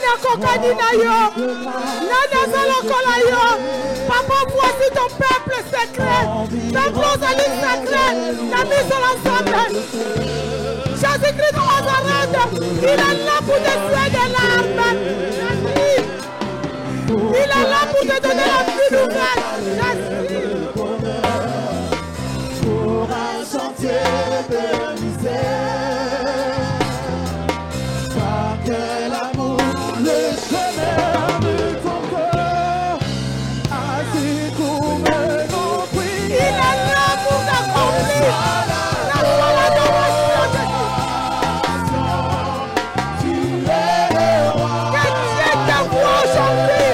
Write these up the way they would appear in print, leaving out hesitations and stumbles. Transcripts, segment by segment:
Nana Kokadina yo. Nana Zalokola yo. Papa, voici ton peuple secret. Peuple aux alliés sacrés. La mise ensemble. Jésus-Christ de Nazareth. Il est là pour détruire des larmes. Il est là pour te donner la vie nouvelle. Pour un sentier de misère, par quel amour le chemin de ton cœur, ainsi comme nos prières. Il est là pour t'accomplir. La adoration de Dieu. Tu es le roi. Que Dieu te voie aujourd'hui.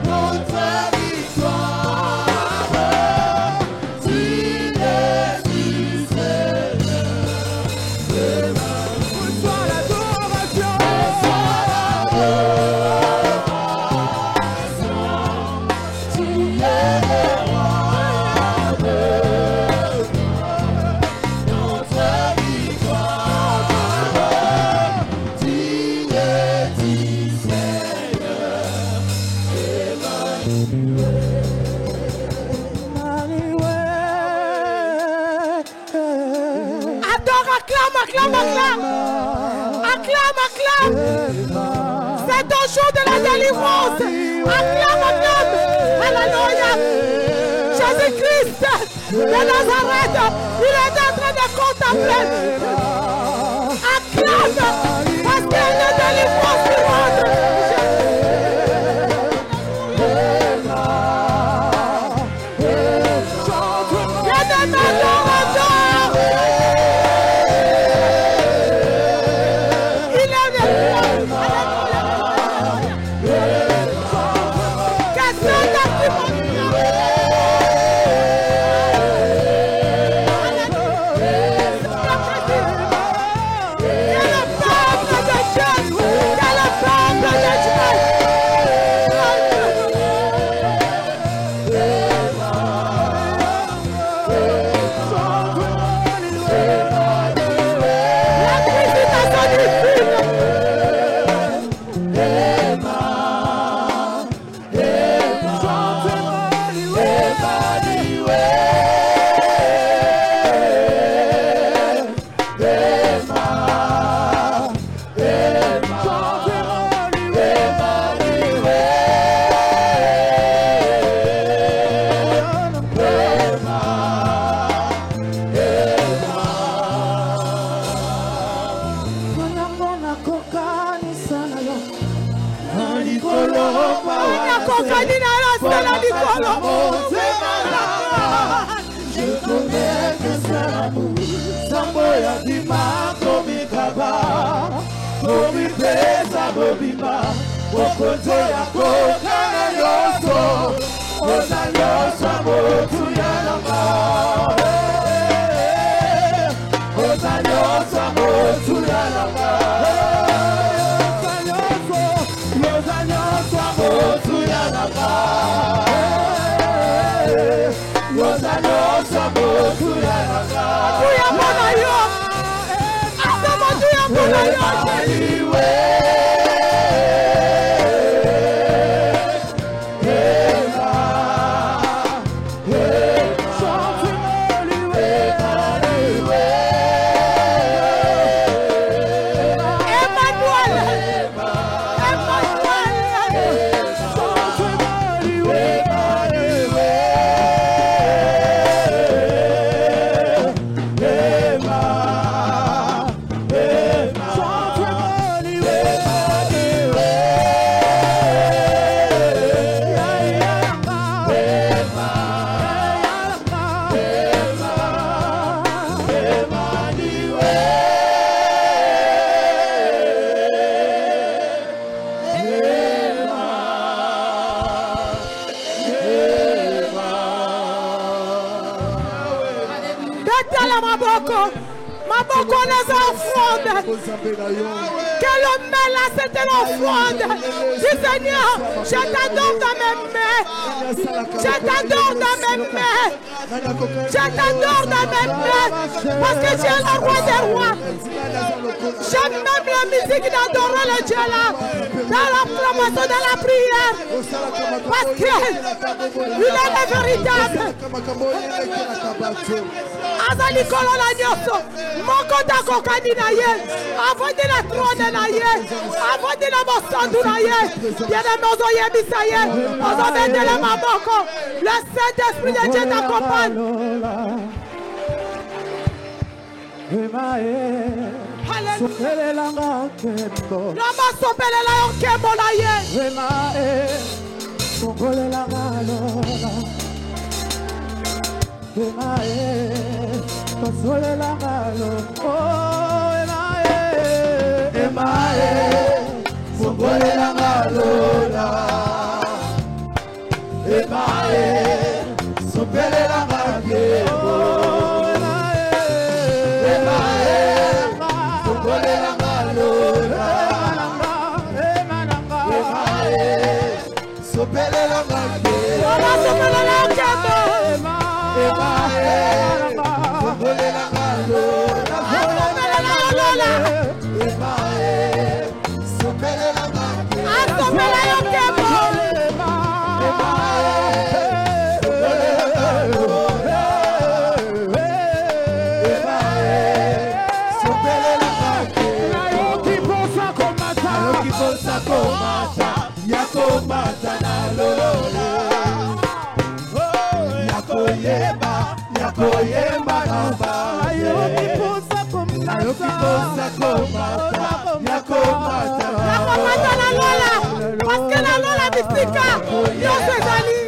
Notre victoire, tu es du Seigneur. Reçois l'adoration, tu es le roi de notre victoire, tu es du Seigneur. Adore, acclame, acclame, acclame. Acclame, acclame. C'est ton jour de la délivrance. Acclame, acclame. Alléluia. Jésus-Christ de Nazareth, il est en train de contempler. Acclame, parce qu'il y a une délivrance du monde. Je connais que c'est l'amour. Samboya dima komi kaba, komi pesa bobima, okoto ya kokana yoso, oza yoso motu ya lama, oza yoso motu ya lama, oza yoso motu ya lama. Maboko les offrandes. Que le là c'était l'offrande du Seigneur. Je t'adore dans mes mains. Je t'adore dans mes mains. Je t'adore dans mes mains. Parce que tu es le roi des rois. J'aime même la musique d'adorer le Dieu là. Dans l'acclamation, dans la prière. Parce qu'il est le véritable. Azali kolo la nyoso. Moko tako kanina ye. Avant de la trône na ye. Avant de la mosandu na ye. Bien de mozo ye bisaye. Ozo vende le maboko. Le Saint-Esprit de Dieu t'accompagne. Lama sopele la yonkemo na ye. Parce que la Lola Mystica, yo se zali.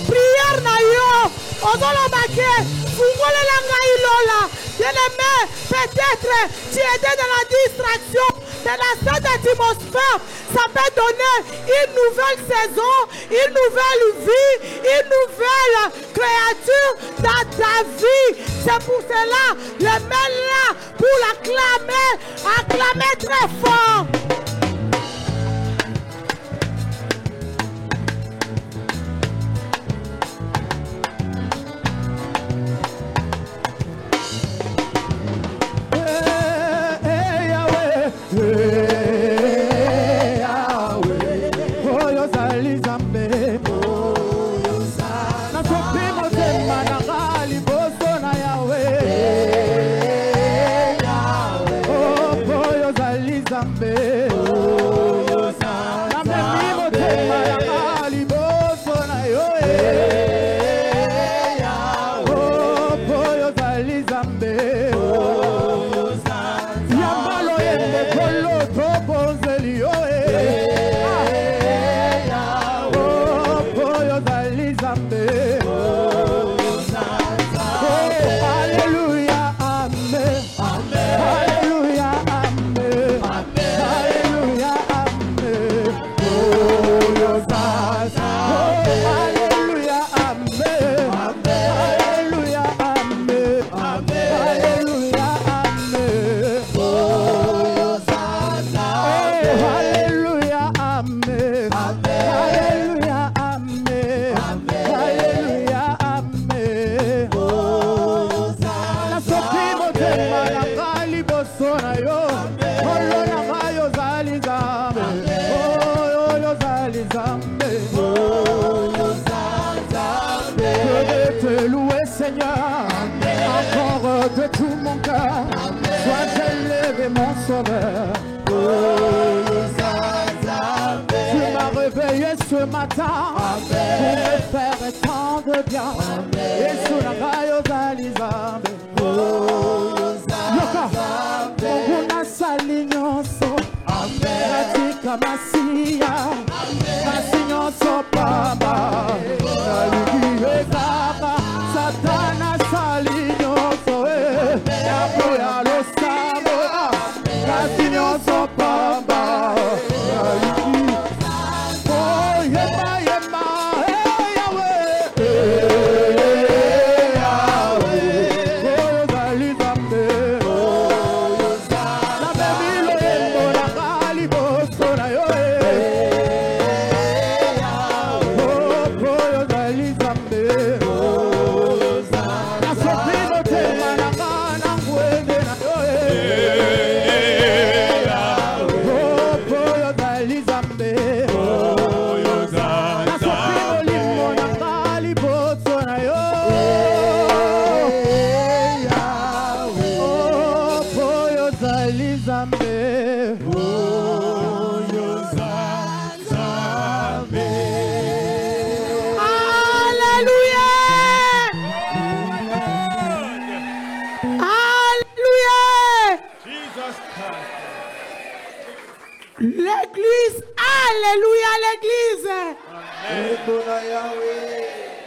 Prière na yo, peut-être tu étais dans la distraction, dans cette atmosphère, ça peut donner une nouvelle saison, une nouvelle vie, une nouvelle créature dans ta vie. C'est pour cela, le mail là, pour l'acclamer, acclamer très fort. Zambe ozali Nzambe. Alléluia, amen. Alléluia, amen. Alléluia, amen. Oh, ozali. Alléluia, amen. Alléluia, amen. Alléluia, amen. Oh, ozali. Alléluia, amen. Alléluia, amen. Alléluia, amen. Oh, ozali. Nasopi motema na ngai liboso na yo. Olo na ngai ozali Nzambe. Oh, ozali Nzambe. Oh, ozali Nzambe. Je vais te louer, Seigneur, encore de tout mon cœur. Sois élevé, mon sauveur. Oh, ozali Nzambe. Tu m'as réveillé ce matin pour me faire tant de bien. Et sous la maille ozali Nzambe. Oh, ozali Nzambe. Mungu nasali nyonso. Katika masia. Kasi nyonso pamba. Nalingi ezaka. Satana sali nyonso. Yapo ya losambo. Kasi nyonso pamba. Nalingi. Oh, yema, yema. Hey, Yahweh. Yahweh. Oh, ozali Nzambe. Oh, ozali. Na bemilo yembo na ngai liboso na yo. Oh, ozali Nzambe. Oh, ozali. Nasopi motema na ngai na ngwende na yo. Oh, ozali Nzambe. Nasopi molimo na ngai liboso na yo. Oh, ozali Nzambe. Alléluia. Alléluia. L'église, alléluia l'église.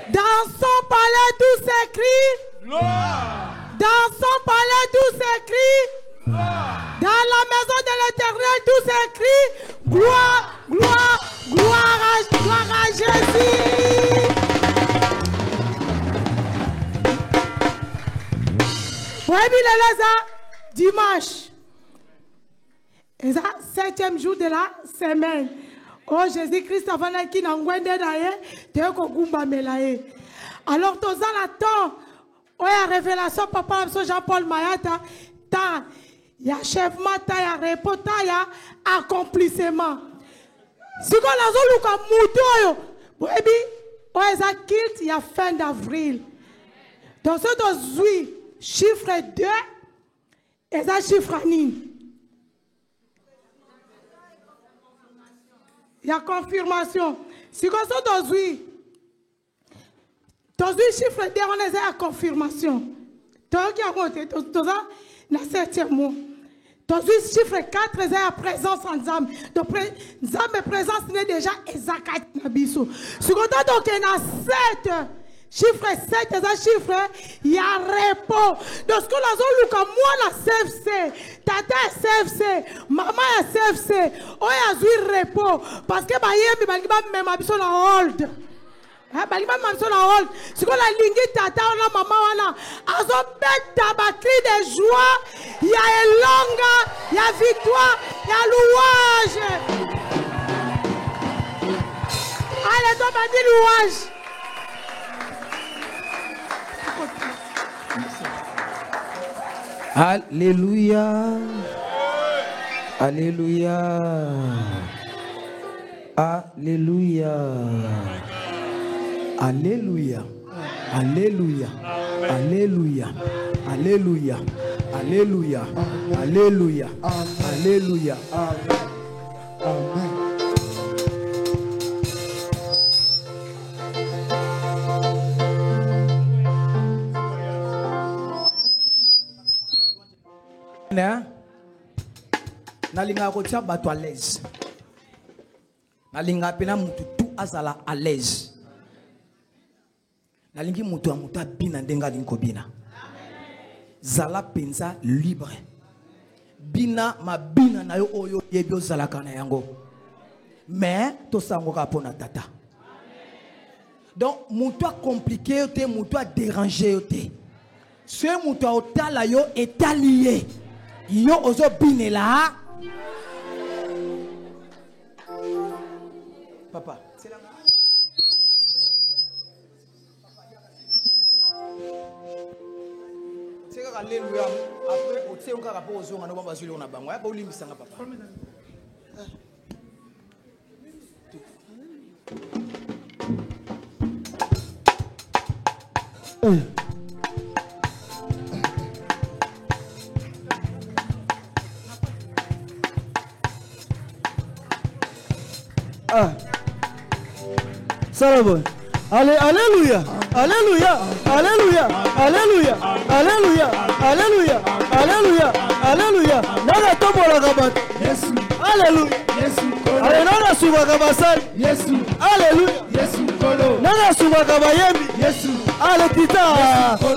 Dansons par les douce cris. Dansons par les douce cris. Dans la maison de l'Éternel, tous écrits, gloire, gloire, gloire à Jésus. Oui, dimanche. Et ça, 7e jour de la semaine. Oh, Jésus-Christ, avant qu'il n'engouende d'ailleurs, tu es qu'on melaye. Alors, tous en attendant, oh, la révélation, papa, Jean-Paul Mayata, il y a achèvement, il y a repos, il y a accomplissement. Si on a vu comme Moutoyo, il y a fin d'avril. Donc, ce chiffre 2, et ça chiffre 1. Il y a confirmation. Si on a chiffre 2, on a la confirmation. Donc, il y a le 7e mois. Dans le chiffre 4, c'est la présence en Zam. Donc, Zam est présence n'est déjà exact. Si on a donc 7, chiffre 7, c'est un chiffre, il y a repos. Donc, ce qu'on a vu comme moi, la CFC, tata est CFC, maman est CFC, on a eu repos. Parce que, même à hold. Si on a lingi tata, on a maman, on a cri de joie, il y a longue, il y a victoire, il y a louange. Allez, toi, dis louange. Alléluia. Alléluia. Alléluia. Alléluia. Alléluia. Alléluia. Alléluia. Alléluia. Alléluia. Alléluia. Amen. Nalinga kotia bato à l'aise. Nalinga pena mutu tout azala à l'aise. nalingi moto ya moto abina ndenga linko bina zala penza libre bina mabina na yo oyo yebi ozalaka na yango mais tosangoka pona tata donc moto compliqué te moto dérangé te ce moto otala yo etalié yo ozo binela papa c'est là. Alléluia. Après, on sait encore rapport aux gens, on va pas sur le banc. Ouais, pas oublier ça, papa. Ah. Ça va bon. Allez, alléluia, alléluia, alléluia, alléluia, alléluia, alléluia, alléluia, alléluia. Nana tombola kabat. Yesu. Alléluia. Yesu. Allez, nana suba kabasal. Yesu. Alléluia. Yesu kolo. Nana suba kabayembi. Yesu. Allez, tita.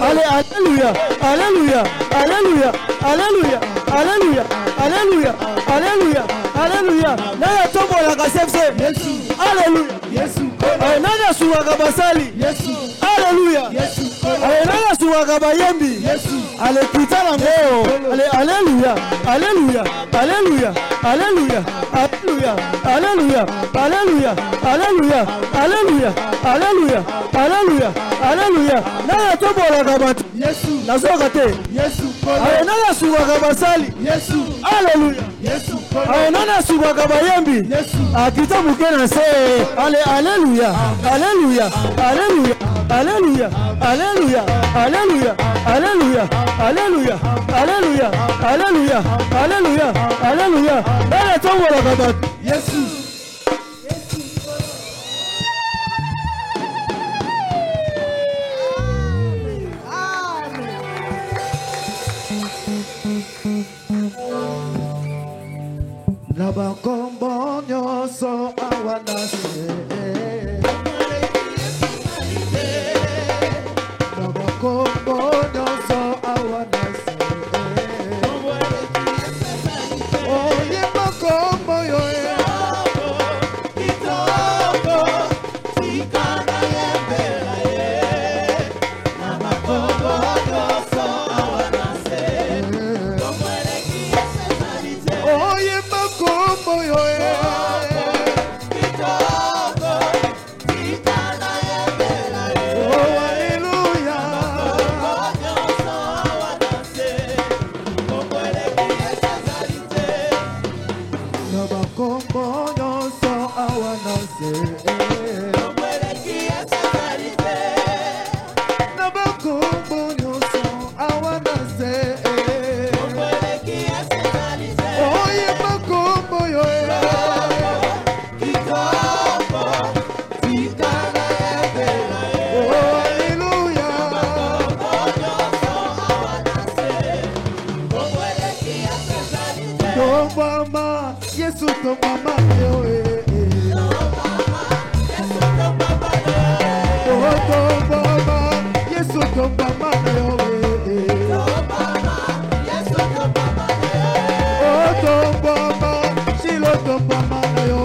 Allez, alléluia, alléluia, alléluia, alléluia, alléluia, alléluia, alléluia, alléluia. Nana tombola kasefse. Yesu. Alléluia. Yesu. Nana suba kabasali. Yesu. Alléluia. Yesu. Nana suba kabayembi. Yesu. Allez, tita lango. Allez, alléluia, alléluia, alléluia, alléluia, alléluia, alléluia, alléluia, alléluia, alléluia, alléluia, alléluia, alléluia. Nana tombola kabat. Yesu. Nazoka te. Yesu. Nana suba kabasali. Yesu. Alléluia. Yesu. Nana suba kabayembi. Yesu. Akita mukena se. Allez, alléluia, alléluia, alléluia, alléluia, alléluia, alléluia, alléluia, alléluia, alléluia, alléluia, alléluia, alléluia. Nana tombola kabat. Yesu. Nabakombo nyoso awanase Nabakombo nyoso awanase Oye makombo yoe Kitoko Tikana yembela ye Nabakombo nyoso awanase Oye makombo yoe Yesu to mama yo Yesu to mama yo Shilo to mama yo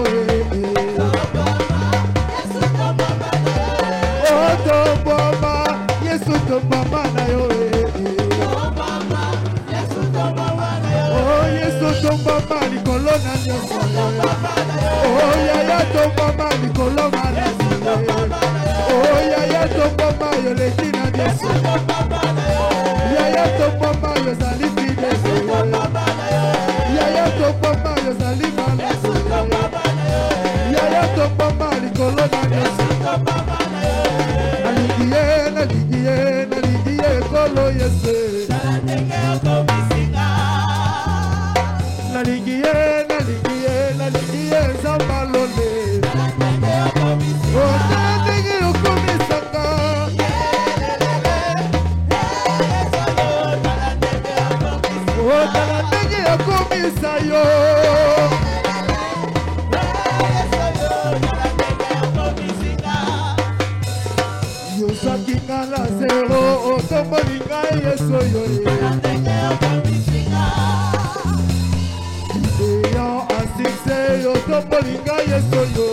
Yesu to mama yo Yesu to mama ni kolona nyoso Oh ya to mama ni kolona nyoso Oh ya to mama yo lekina nyoso Ya to mama yo zalifi nyoso Ya to mama yo zalima nyoso Ya to mama ni kolona nyoso Aligiye kolo yese Naligiye zambalole Otadege okomisaka Yosaki ngala zero otombolinga yeso yo Eyan asise otombolinga yeso yo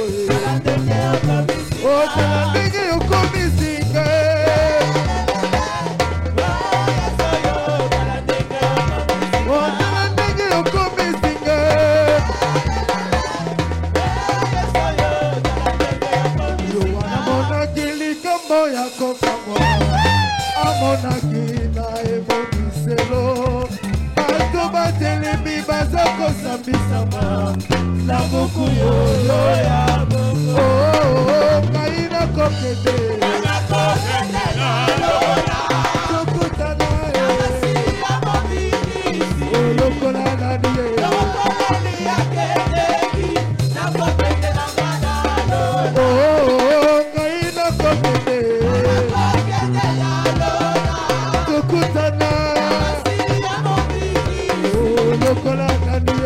Otala ndenge yokomisinga Otala ndenge yokomisinga Yowana monaki likambo ya kokangwa Amonaki na emoniselo Bato batelemi baza kosambisama Na buku yoyo ya bongo Ngai na kokete Tokutana Lokola nani Ngai na kokete Tokutana Lokola nani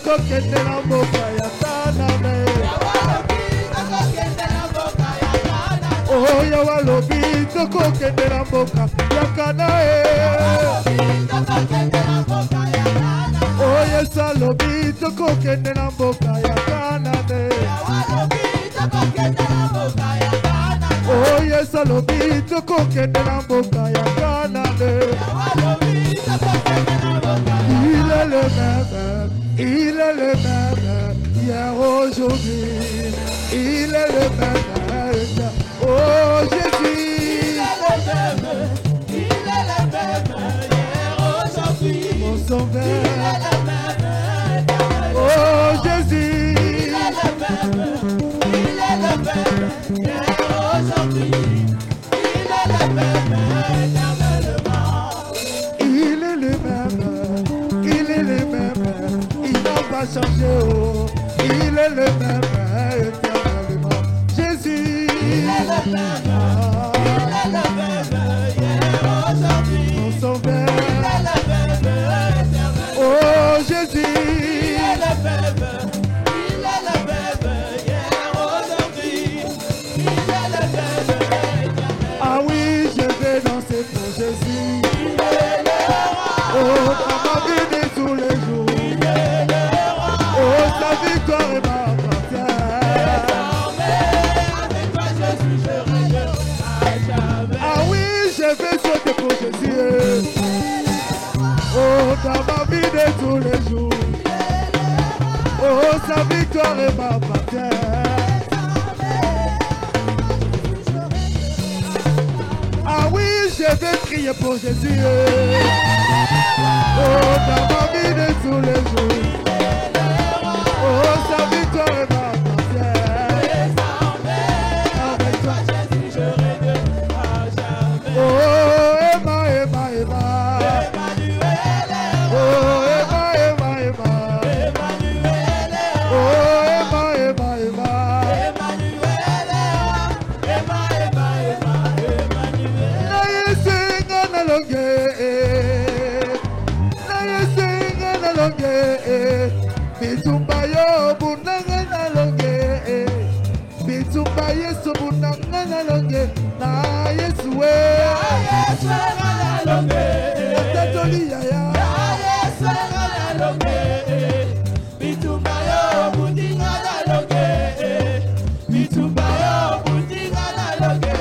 Kokende na mboka ya Kanane Oh yawa lobi tokokende na mboka ya Kanae Oh yesa lobi tokokende na mboka ya Kanane Oh yesa lobi tokokende na mboka ya Kanane Il est le même Il est le même hier aujourd'hui, il est le même oh Jésus. Il est le même hier aujourd'hui, mon sauveur. Il est le même oh Jésus. Il est le même hier aujourd'hui, il est le même éternellement. Il est le même, il est le même. Pas changé, oh, il est le même éternellement. Jésus, il est le même, hier, aujourd'hui, mon sauveur. Il est le même éternellement. Oh Jésus, il est le même, hier, aujourd'hui, il est le même éternellement. Ah oui, je vais danser pour Jésus. Il est le roi. Oh, dans ma vie de tous les jours. Ta victoire est m'appartient. Désormais, avec toi Jésus, je règne à jamais. Ah oui, je vais sauter pour Jésus. Oh, dans ma vie de tous les jours. Oh, sa victoire est m'appartient. Ah oui, je vais crier pour Jésus. Oh, dans ma vie de tous les jours. Oh, sa victoire est m'appartient. Désormais, avec toi Jésus, je règne à jamais. Oh, Emma, Emma, Emma. Emmanuel est roi. Oh, Emma, Emma, Emma. Emmanuel est roi. Oh, Emma, Emma, Emma. Emmanuel est roi. Emma, Emma, Emma. Emmanuel. Naye singa na longe. Naye singa na longe. Bitumba yo bunanga na longe Bitumba yesu bunanga na longe Na yesu we Na yesu na longe Otatoli yaya Na yesu na longe Bitumba yo bunanga na longe Bitumba yo bunanga na longe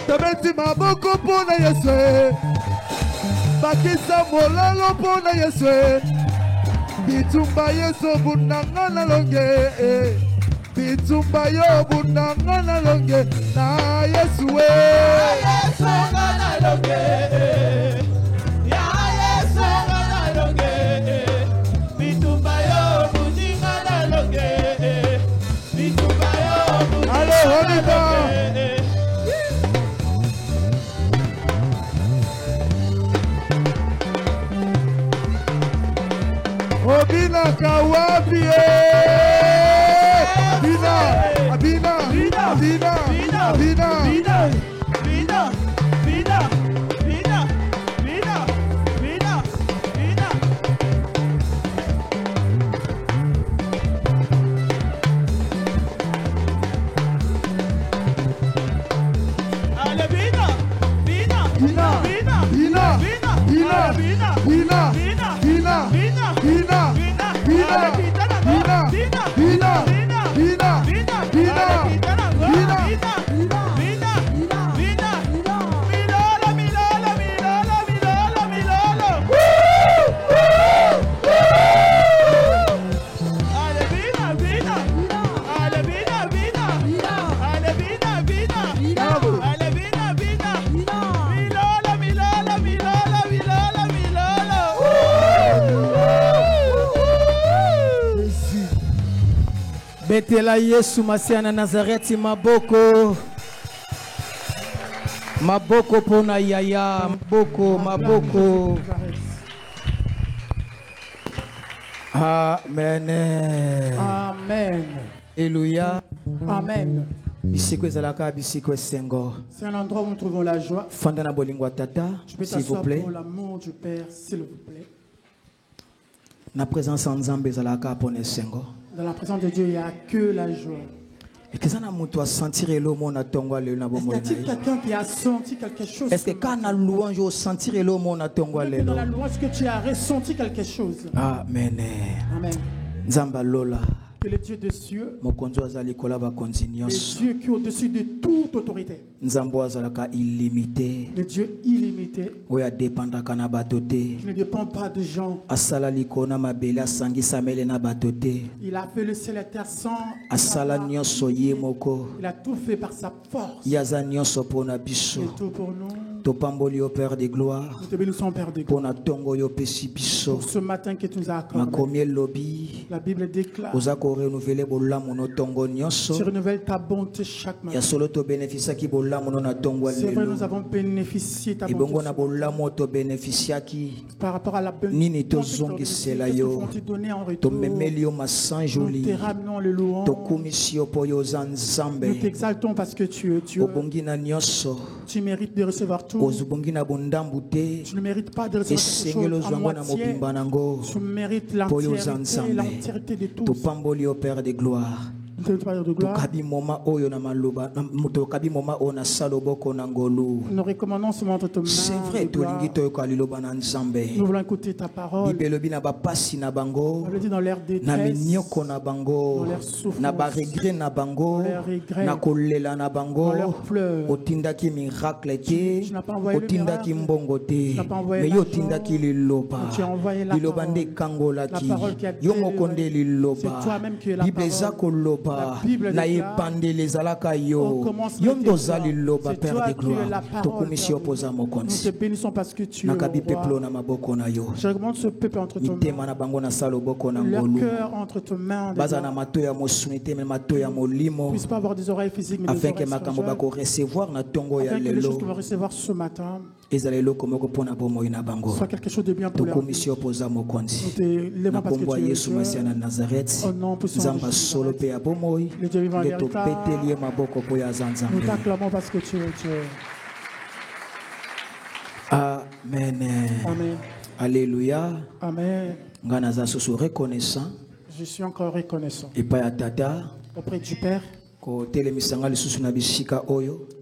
Tabeti maboko pona yesu Bakisa molalo pona yesu bitumba yeso bunanga na longe bitumba yo bunanga na longe na yesu we yesu na longe ya yesu na longe bitumba yo bunanga na longe bitumba yo bunanga na longe. Obina kawabi Bina Abina Bina Bina Bina Bina Bina Bina Bina Bina Bina Bina Ale Bina Bina Bina Bina Bina Bina Bina Bina Bina Bina Bina Betela Yesu Masiana Nazareti maboko. Maboko pona yaya, maboko. Amen. Amen. Alléluia. Amen. Bisiko ezalaka bisiko esengo. C'est un endroit où nous trouvons la joie. Fanda bolingo tata, s'il vous plaît. Pour l'amour du Père, s'il vous plaît. Na présence en Nzambe ezalaka pona esengo. Dans la présence de Dieu, il n'y a que la joie. Est-ce qu'il y a quelqu'un qui a senti quelque chose? Est-ce que quand on a louange, on sentir le mot na tongwa lelo? Dans la louange, que tu as ressenti quelque chose? Amen. Amen. Nzamba lola. Que le Dieu des cieux, le Dieu qui est au-dessus de toute autorité, illimité, le Dieu illimité, qui ne dépend pas de gens. Il a fait le ciel et la terre sans. Il a tout fait par sa force. Il est tout pour nous. Topamboli au Père de gloire. Nous te bénissons, Père de gloire. Pour ce matin que tu nous as accordé. La Bible déclare. Tu renouvelles ta bonté chaque matin. C'est vrai, nous avons bénéficié de ta bonté. Par rapport à la bonté, nous te donner en retour. Nous te ramenons le louange. Nous t'exaltons parce que tu es Dieu. Tu mérites de recevoir tout. Tu ne mérites pas de recevoir quelque chose à moitié. Tu mérites l'entièreté de tout. Père de gloire. Nous recommandons ce moment entre tes mains. C'est vrai, nous voulons écouter ta parole. On le dit dans l'air détresse, dans l'air souffrance, dans l'air regret, dans l'air pleurs. Tu n'as pas envoyé le miracle, tu n'as pas envoyé la joie, tu as envoyé la parole qui a été élevée. C'est toi-même qui es la parole. La Bible déclare, on commence par tes c'est toi qui es la parole. Nous te bénissons parce que tu es roi. Je recommande ce peuple entre tes mains. Leur cœur entre tes mains. Ne puisse pas avoir des oreilles physiques, mais des oreilles spirituelles. Afin que les choses qu'on va recevoir ce matin soit quelque chose de bien pour leur vie. Nous te lèvons parce que tu es Dieu. Au nom puissant de Jésus. Le Dieu vivant véritable. Nous t'acclamons parce que tu es Dieu. Amen. Amen. Alléluia. Amen. Reconnaissant. Je suis encore reconnaissant. Et pas tata. Auprès du Père.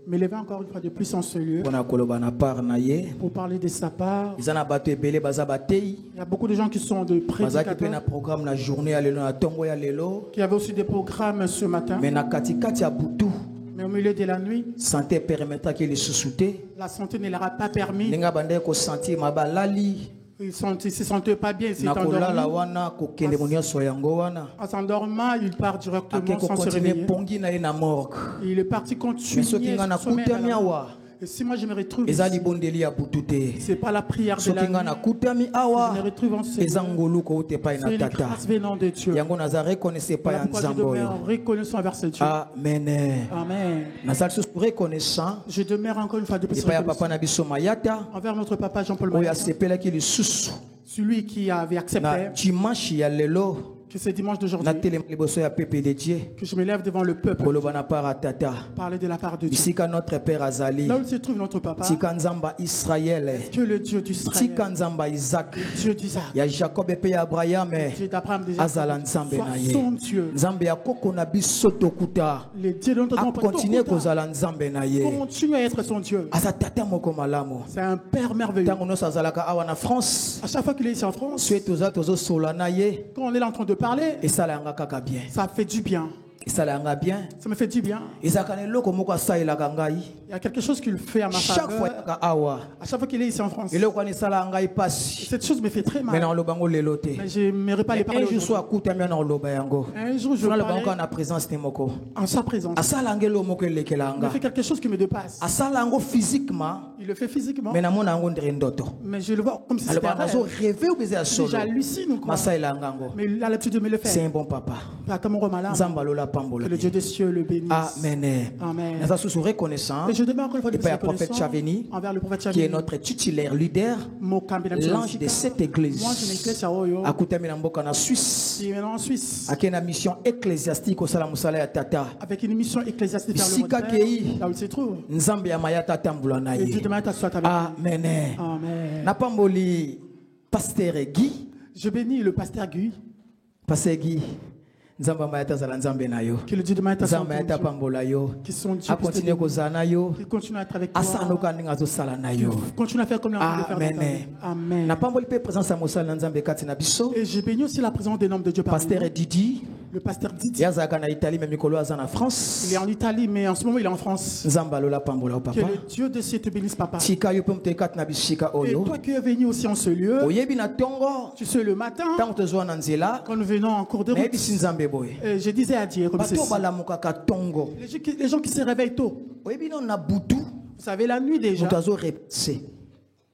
M'élever encore une fois de plus en ce lieu pour parler de sa part. Il y a beaucoup de gens qui sont de prédicateurs qui avaient aussi des programmes ce matin. Mais au milieu de la nuit, la santé ne leur a pas permis. Il ne se sentait pas bien, il s'est nakolala endormi. wana kokende monyoso yango wana En s'endormant, il part directement ake sans se kokontinue réveiller. pongi na ye na morgue Il est parti mais continuer soki nga son sommeil à nakutami la mort. awa Et si moi je me retrouve eza ici, libondeli ya butu te c'est pas la prière de soki la nga nuit. nakutami Je awa me retrouve en eza Seigneur. ngolu kouta epai C'est na une tata grâce venant de Dieu. yango naza reconnaisse epai Voilà ya pourquoi je nzambe oyo demeure reconnaissant vers ce Dieu. amen Amen. nazali susu reconnaissant Je demeure encore une fois de plus epai ya reconnaissant papa na biso mayata envers notre papa Jean-Paul oyo Mayata, asepelaki lisusu celui qui avait na accepté dimanche ya lelo que ce dimanche d'aujourd'hui, natelema liboso ya pepe de dieu que je me lève devant le peuple, koloba na part ya tata parler de la part de Dieu. bisika notre père azali Là où se trouve notre papa, tika nzamba israele que le Dieu d'Israël, tika nzamba isaac Dieu d'Isaac, ya jacob mpe ya abraham Dieu d'Abraham, déjà, azala nzambe na soit ye son Dieu. nzambe ya koko na biso tokuta Les dieux dont nous avons akontinue kozala nzambe na ye continue à être son Dieu. aza tata moko malamu C'est un Père merveilleux. ntango nyonso azalaka awa na france À chaque fois qu'il est ici en France, soki toza tozosola na ye quand on est là en train de parler, esala yanga kaka bien ça fait du bien. esala yanga bien Ça me fait du bien. ezalaka na eloko moko asalelaka ngai Il y a quelque chose qu'il fait à ma chaque fois faveur. yaka awa À chaque fois qu'il est ici en France, eloko wana esalaka ngai pasi cette chose me fait très me mal. na oloba yango lelo te Mais je n'aimerais pas les parler un jour so aujourd'hui. akutami na oloba yango Un jour, je naloba yango parle na présence te moko en sa présence. asala yango eloko moko elekela Il me fait yanga quelque chose qui me dépasse. asala yango physiquement Il le fait physiquement, me namona yango ndire ndoto mais je le vois comme si c'était aloba un nazo rêve. rêve ou beze ya solo J'hallucine ou quoi. masalela yanga yango Mais il a l'habitude de me le c'est faire. un bon papa Papa Moromala, nzambe alola que pambola le Dieu des cieux le bénisse. amen Amen. naza susu reconnaissant Et je demeure encore une fois de et plus pas le prophète reconnaissant Chaveni envers le prophète qui est Chaveni, notre titulaire leader l'ange de cette Moi, je église m'éclèche à Oyo, akutami na mboka na Suisse qui est maintenant en Suisse, akei na mission ecclésiastique osala mosala ya tata avec une mission ecclésiastique vers le Bisika monde, kei. là où il se trouve. nzambe ya mayata atambola na Et Dieu ye de Maïta soit avec lui. amen Amen. napamboli pasteur Guy Je bénis le pasteur Guy, pasteur Guy nzambe ya mayata azala nzambe na yo que le Dieu de Maïta soit nzambe avec mayata lui, apambola yo qui sont Dieu, akontinue kozala na yo qu'il continue à être avec toi, asanoka ndenge azosala na yo continue à faire comme il a envie de faire dans ta amen vie. Amen. napamboli mpe présence ya mosala na nzambe kati na biso Et je bénis aussi la présence des noms de Dieu parmi pasteur nous. Didi Le pasteur ye Didier, azalaka na italie me mikolo aza na il france est en Italie, mais en ce moment il est en France. nzambe alola apambola yo Que papa le Dieu de cieux te bénisse, papa. tika yo mpe moto ekati na bisika Et oyo toi qui es venu aussi en ce lieu, oyebi na ntongo tu sais, le matin, ntango tozwa na nzela quand nous venons en cours de route, nayebisi nzambe boye je disais à Dieu comme bato ceci. balamukaka ntongo Les gens qui se réveillent tôt, oyebi no na butu vous savez, la nuit déjà, moto azorepase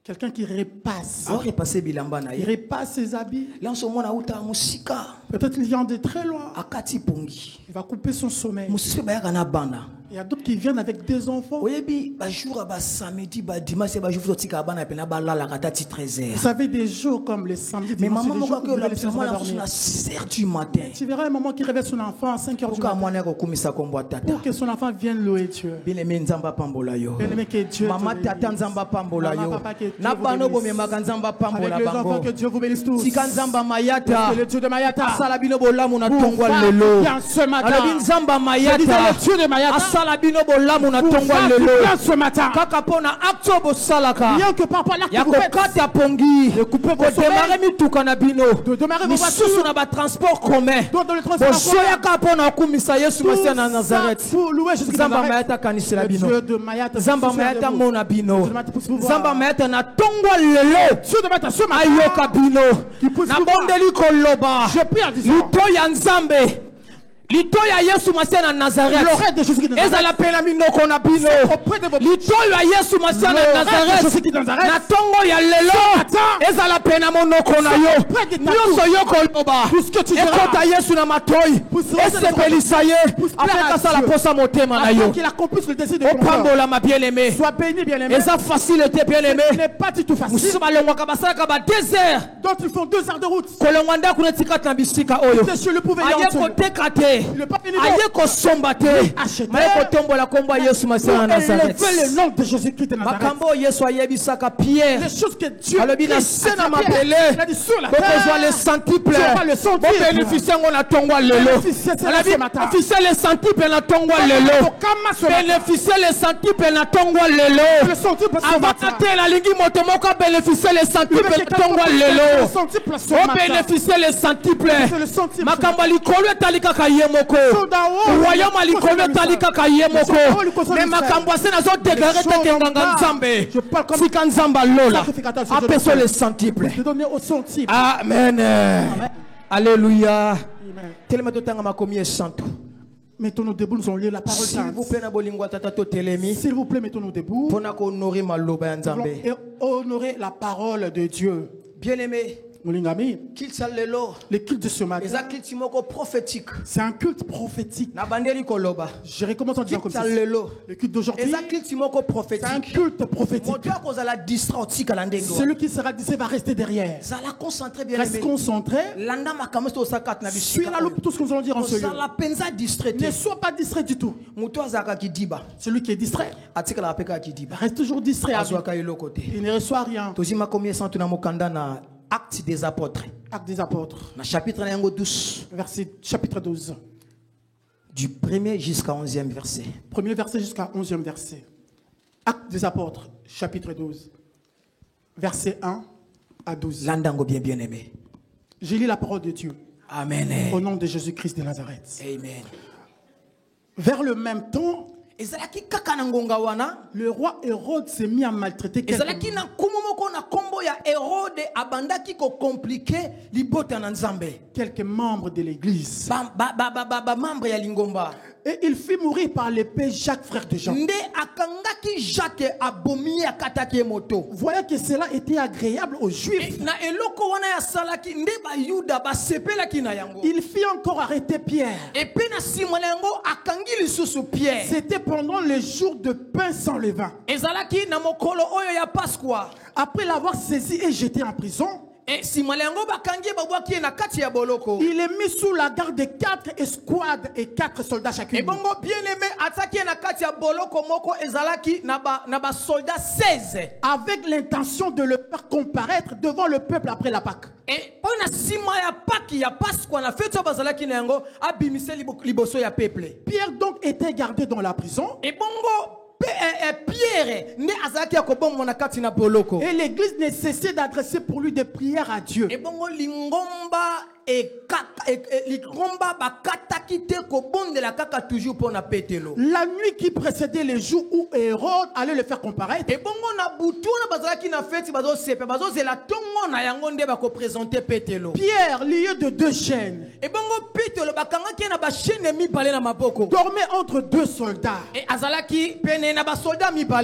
quelqu'un qui repasse, aorepase bilamba na il ye repasse ses habits. lanso omona auta mosika Peut-être il vient de très loin, akati pongi il va couper son sommeil. mosusu mpe bayaka na bana Il y a d'autres qui viennent avec des enfants. oyebi bajour ya basamedi badimanche bajour totikaka bana pena balalaka tati Vous 13h savez, des jours comme les samedis, mais dimanches, mama des moko jours où vous akoyolapisa laissez mwana dormir. mosusu na 6h du matin Tu verras un moment qui réveille son enfant à 5 heures du oka matin mwana akokumisa kombo ya tata pour que son enfant vienne louer Dieu. bien-aimé nzambe apambola yo Bien-aimé, que Dieu mama te tata bénisse. nzambe apambola Maman, yo papa, que Dieu na vous bano bénisse. bomemaka nzambe apambola Avec les enfants, bango que Dieu vous bénisse tous. tika nzambe Parce mayata que le Dieu de Mayata asala bino bolamu na vous tongwa va lelo bien ce matin. alobi nzambe Je disais mayata le Dieu de Mayata asala bino bolamu na vous tongwa va lelo bien ce matin. kaka mpona acte oyo bosalaka Rien que par rapport à l'acte ya que vous faites, kokata pongi kodemare mituka na bino de démarrer vos misusu voitures, na batransport commun dans le transport en commun. bozoyaka mpona okumisa yesu Tout masiya na ça nazareth pour louer Jésus-Christ de nzambe Nazareth. mayata akanisela Le bino Dieu de Mayata, nzambe se souvient mayata de vous. mona bino Dieu de Mayata, pousse-vous voir. nzambe mayata na tongwa lelo Dieu de Mayata, ce matin, ayoka bino qui pousse vous nabondeli koloba je prie en disant, lito ya nzambe lito ya yesu masiya na nazareth l'oreille de Jésus-Christ de Nazareth, ezala mpe na minoko na bino auprès de vos lito ya yesu masiya na l'oreille de nazareth Jésus-Christ de Nazareth, na ntongo ya lelo ezala mpe na monoko na yo auprès de ta nyonso yo koloba Puisque tu diras, ekota yesu na matoi Poussera esepelisa ye plaire afin à kasala Dieu. posa motema na afin yo qu'il accomplisse le désir de ton cœur. opambolama bien-aimé Sois béni, bien-aimé. eza facile te bien-aimé Ce n'est pas du tout facile. mosusu balongwaka basalaka ba 2 heures D'autres ils font 2 heures de route. kolongwa ndako neti kati na bisika oyo Monsieur le pouvait y aye entrer. koteka te Il n'est pas fini aye kosomba te acheter. maye kotombola kombo ya yesu masiya na nazareth élever le nom de Jésus-Christ de Nazareth. makambo oyo yesu ayebisaka pierre Les choses que Dieu alobi na Christ se a na fait, mabele il a dit sur la bokozwa terre. le centuple Tu vas le centuple. bobénéficie yango na tongwa lelo Bénéficiez cela alobi ce matin. bénéficie le centuple na tongwa lelo Kama ce matin. bénéficie le centuple na tongwa Le lelo centuple ce avant matin. te nalingi moto moko abénéficie le centuple Le na tongwa lelo centuple ce matin. obénéficie le centuple C'est le centuple. makambo ya likolo etali kaka ye moko. Royaume alikolo etali kaka ye moko. Mais makambo ase nazo déclarer te kenganga nzambe. Sika nzamba lola. Apeso le centuple. Amen. Alléluia. Tellement de temps makomi santo. Mettons-nous debout, nous allons lire la parole S'il vous sainte. plaît, na bolingwa tata to telemi. S'il vous plaît, mettons-nous debout. Pona ko honorer maloba ya Nous allons nzambe. honorer la parole de Dieu. Bien-aimé, Molingami, qu'il salelo. le culte de ce matin, Ezakiti moko prophétique. c'est un culte prophétique. Na bandeli koloba. Je recommence en disant comme ça. Salelo. Le culte d'aujourd'hui, Ezakiti moko c'est un prophétique. culte prophétique. Moto akozala distrauti kala ndengo. Celui qui sera d'ici va rester derrière. Zala concentré bien Reste aimé. concentré. Landa makambo to sakat na Suis bisika. la loupe tout ce que nous allons dire en ce lieu. Zala penza distraité. Ne sois pas distrait du tout. Moto azaka kidiba. Celui qui est distrait, Atika la peka kidiba. reste toujours distrait. Azwaka ilo côté. Il ne reçoit rien. Tozima combien santu na mokanda na Actes des apôtres. Actes des apôtres, Na chapitre na yango 12 chapitre 12. du 1er jusqu'à 11e verset. Premier verset jusqu'à 11e verset. Actes des apôtres, chapitre 12. Verset 1 à 12. Landango bien bien aimé. J'ai lu la parole de Dieu Amen. au nom de Jésus-Christ de Nazareth. Amen. Vers le même temps, Ezalaki kaka na ngonga wana. le roi Hérode s'est mis à maltraiter Ezalaki quelques na kumu moko na kombo ya Hérode abandaki ko compliquer libota na nzambe. membres de l'église. Ba membre ya lingomba. Et il fit mourir par l'épée Jacques, frère de Jean. Nde akangaki Jacques abomi akataki moto. Voyant que cela était agréable aux Juifs, Na eloko wana ya salaki nde ba Yuda ba sepelaki na yango. il fit encore arrêter Pierre. Et puis na sima na yango akangi lisusu Pierre. C'était pendant les jours de pain sans levain. Ezalaki na mokolo oyo ya Pasqua. Après l'avoir saisi et jeté en prison, Et sima na yango bakangi babwaki na kati ya boloko. il est mis sous la garde de 4 escouades et 4 soldats Et chacune. bongo bien aimé ataki na kati ya boloko moko ezalaki na ba soldat 16. Avec l'intention de le faire comparaître devant le peuple après la Pâque. Et on a sima ya paki ya Pasqua na fête bazalaki na yango abimise liboso ya peuple. Pierre donc était gardé dans la prison. Et bongo Pierre ne azalaki ya kobongo na kati na boloko. Et l'église ne cessait d'adresser pour lui des prières à Dieu. Et bongo lingomba lingomba bakataki te kobondela kaka toujours pour na petelo. La nuit qui précédait les jours où Hérode allait le faire comparaître, Et bongo na butu na bazalaki na fête bazo sepe bazo zela tongo na yango nde bako présenter petelo. Pierre, lié de 2 chaînes, Et bongo petelo bakangaki na ba chaîne mibale na maboko. dormait entre 2 soldats. Et azalaki pene na ba soldat mibale.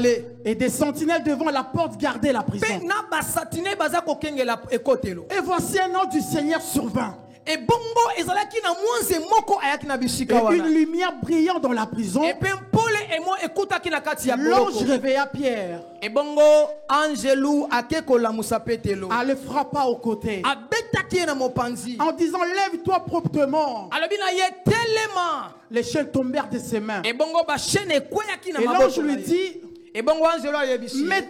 Et des sentinelles devant la porte gardaient la prison. Pe na ba satine baza kokengela ekotelo. Et voici un ange du Seigneur survint. Et bongo ezalaki na mwanze moko ayaki na bisika Et wana. une lumière brillant dans la prison. Et pe pole emo ekutaki na kati ya boloko. L'ange réveilla Pierre. Et bongo angelu akeko la musa petelo. Elle le frappa au côté. Abetaki na mopanzi. En disant, lève-toi promptement. Alobi na ye telema. Les chaînes tombèrent de ses mains. Et bongo ba chaîne ekweyaki na Et maboko. l'ange lui dit, Et bongo angelu ayebisi. mets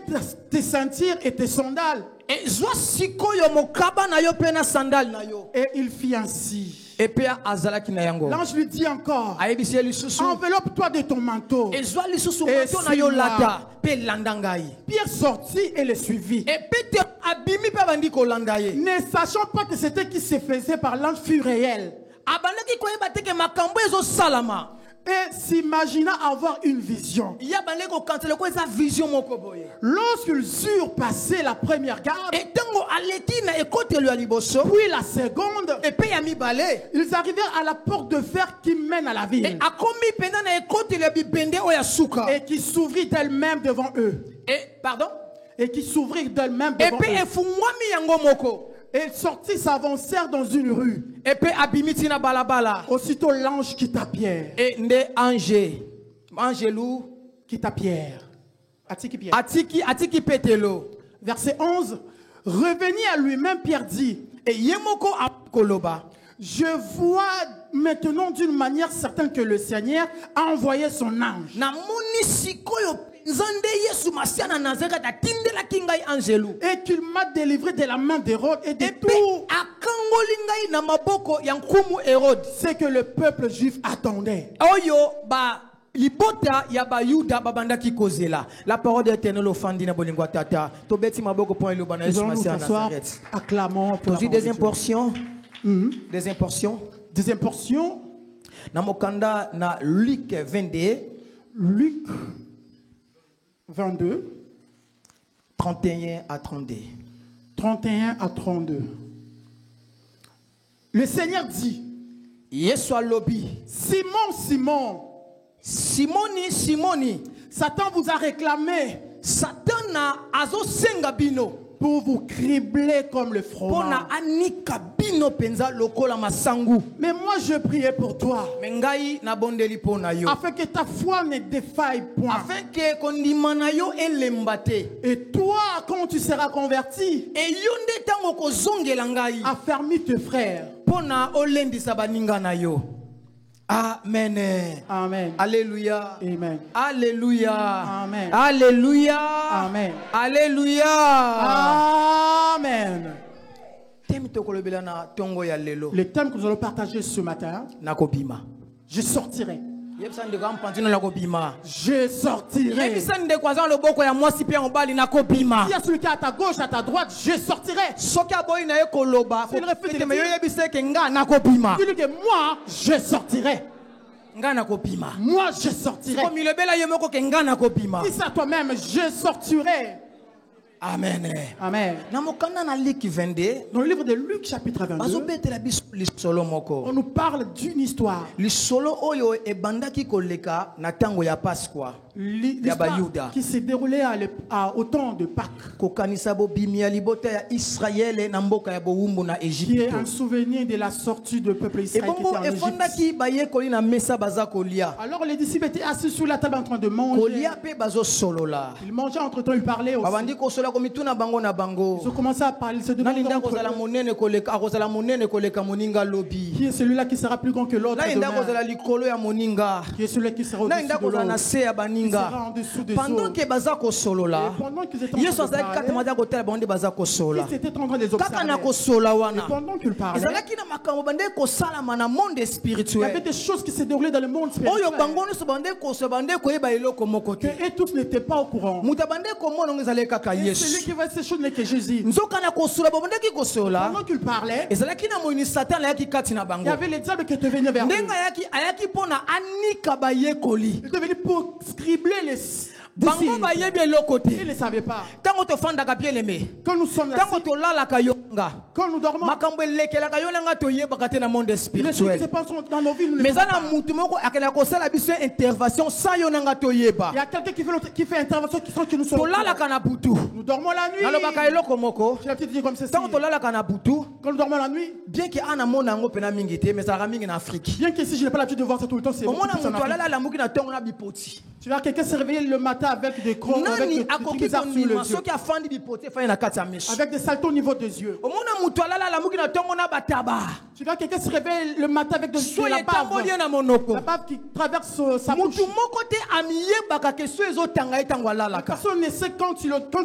tes ceintures et tes sandales. Et zwa sikoyo mokaba na yo pe na sandal na yo. Et il fit ainsi. Et pe azalaki na yango. L'ange lui dit encore, Ayebisi lisusu. enveloppe-toi de ton manteau. Et zwa lisusu Et mato na yo suis-moi. lata pe landangai. Pierre sortit et le suivit. Et Peter abimi pe bandi ko landaye. Ne sachant pas que c'était qui se faisait par l'ange fut réel. Abandaki koyeba te ke makambo ezo salama. Et s'imagina avoir une vision. Ya bande ko kantele ko eza vision moko boye. Lorsqu'ils eurent passé la première garde, Et tango aleki na ekotelo ya liboso. puis la seconde, Et pe ya mibale. ils arrivèrent à la porte de fer qui mène à la Et ville akomi pena na ekotelo ya bibende oya suka. et qui s'ouvrit d'elle-même devant eux. Et pardon. Et qui s'ouvrit d'elle-même Et devant pe eux. efungwami yango moko. Et ils sortis, s'avancèrent dans une rue. Et pe abimiti na balabala. Aussitôt l'ange quitta Pierre. Et nde angelu Quitta Pierre. Atiki Pierre. atiki petelo. Verset 11. Revenu à lui-même, Pierre dit, Et yemoko akoloba. je vois maintenant d'une manière certaine que le Seigneur a envoyé son ange. Na moni sikoyo nzande Yesu masiana nazareth atindela kingai angelu. Et qu'il m'a délivré de la main d'Hérode et de Et pe tout akangoli ngai na maboko ya nkumu Hérode. ce que le peuple juif attendait. Oyo ba libota ya ba Yuda babandaki kozela. La parole de l'Éternel offandi na bolingo tata. Tobeti maboko point lo bana Nous Yesu allons nous masiana asseoir, nazareth. acclamons pour la Aujourd'hui parole de deuxième Dieu. portion. Deuxième portion. Deuxième portion. Namokanda na Luc 22. Luc 22. 31 à 32. 31 à 32. Le Seigneur dit, Yesu alobi. Simon, Simon, Simoni, Simoni. Satan vous a réclamé Satan na azo senga bino. pour vous cribler comme le froment. Pona anika bino penza lokola masangu. Mais moi je priais pour toi, Mengai na bondeli pona yo. afin que ta foi ne défaille point. Afin que kondimana yo elembate. Et toi, quand tu seras converti, E yonde tango kozongela ngai. affermis tes frères. Pona olendisa baninga na yo. Amen. Amen. Alléluia. Amen. Alléluia. Amen. Alléluia. Amen. Alléluia. Amen. Temi tokolobela na tongo ya lelo. Le thème que nous allons partager ce matin, Nakobima. je sortirai. Yebisa ndeko ampantino nakobima. Je sortirai. Yebisa ndeko aza loboko ya mwasi pe obali nakobima. Il y a celui qui est à ta gauche, à ta droite, je sortirai. Soki aboyi na ye koloba. C'est le refus de Me yo dire. yebisa ke nga nakobima. Dis-lui que moi, je sortirai. Nga nakobima. Moi, je sortirai. Comme ilebela ye moko ke nga nakobima. Dis ça toi-même, je sortirai. Amen. Amen. Na mokanda na Luc 22. Dans le livre de Luc, chapitre 22, Bazobetela biso lisolo moko. on nous parle d'une histoire. Lisolo oyo ebandaki koleka na tango ya Pasqua. L'histoire Bayuda. qui s'est déroulée au temps de Pâques, Kokanisa bo bimia libota ya Israël na mboka ya bowumbu na qui est Égypte. un souvenir de la sortie du peuple israélien qui Ebongo était en Égypte. efondaki baye koli na mesa baza kolia. Alors les disciples étaient assis sous la table en train de manger. Kolia pe bazo solola. Ils mangeaient entre-temps, ils parlaient aussi. Babandi kosola komituna bango na Ils bango. ont commencé à parler, ils se Nani demandaient nda entre kozala eux, monene koleka akozala monene koleka moninga lobi. qui est celui-là qui sera plus grand que l'autre Nani nda demain? kozala likolo ya moninga. Qui est celui qui sera Nani au-dessus nda de kozala na l'autre? se ya Qui sera baninga. en dessous des Pendant autres. que baza kosolola. Et pendant qu'ils étaient en Yesu train de azalaki kati parler, maza kotala bango nde baza kosola. ils étaient en train de les Kaka na observer. kosola Et wana. pendant qu'ils parlaient, Ezalaki na makambo bande kosalama na monde il y avait spirituel. des choses qui se déroulaient dans le monde Oyo spirituel. bango nyonso bande kosola bande koyeba eloko moko Que te. eux tous n'étaient pas au courant. Muta bande komona ngo ezalaki kaka Et celui Yesu. qui va ces choses n'est que Jésus. Nzoka na kosola babandaki kosola. Pendant qu'il parlait, Ezalaki na moyini Satan ayaki kati na il y bango. avait les diables qui étaient venus vers eux. Ndenga ayaki mpona anika bayekoli. Ils étaient venus pour scribler les Bango disciples. bayebi eloko Ils te. ne savaient pas. Tango tofandaka bien aimé. Quand nous sommes là, Tango tolalaka yonga. quand nous dormons, Makambo elekelaka yo nanga toyebaka te na monde les choses qui spirituel. se passent dans nos vies, nous ne Mais savons ça pas. na mutu moko akela kosala biso intervention sans yo nanga toyeba. Il y a quelqu'un qui fait intervention sans que nous soyons. Tolalaka na butu. Nous dormons la nuit. Nalobaka eloko moko. J'ai la petite dit comme ceci. Tango tolalaka na butu. Quand nous dormons la nuit, Bien que ana mona ngo pena mingi te, mais ça mingi na Afrique. bien que si je n'ai pas l'habitude de voir ça tout le temps, c'est Au beaucoup mona plus en mutu Afrique. alala la muki na tongo na bipoti. Tu vois quelqu'un se réveiller le matin avec des crocs, avec Nani des akoki bizarres sur les kondima yeux, soki afandi bipoti fanya na kati ya meshi. avec des saltos au niveau des yeux. Au mona mutu alala la muki na tongo na bataba. Tu vois quelqu'un se réveille le matin avec de la Soye bave. tamboli na monoko. La bave qui traverse sa bouche. Mutu moko te amiyebaka ke so ezotanga ye tango alalaka. Personne ne sait quand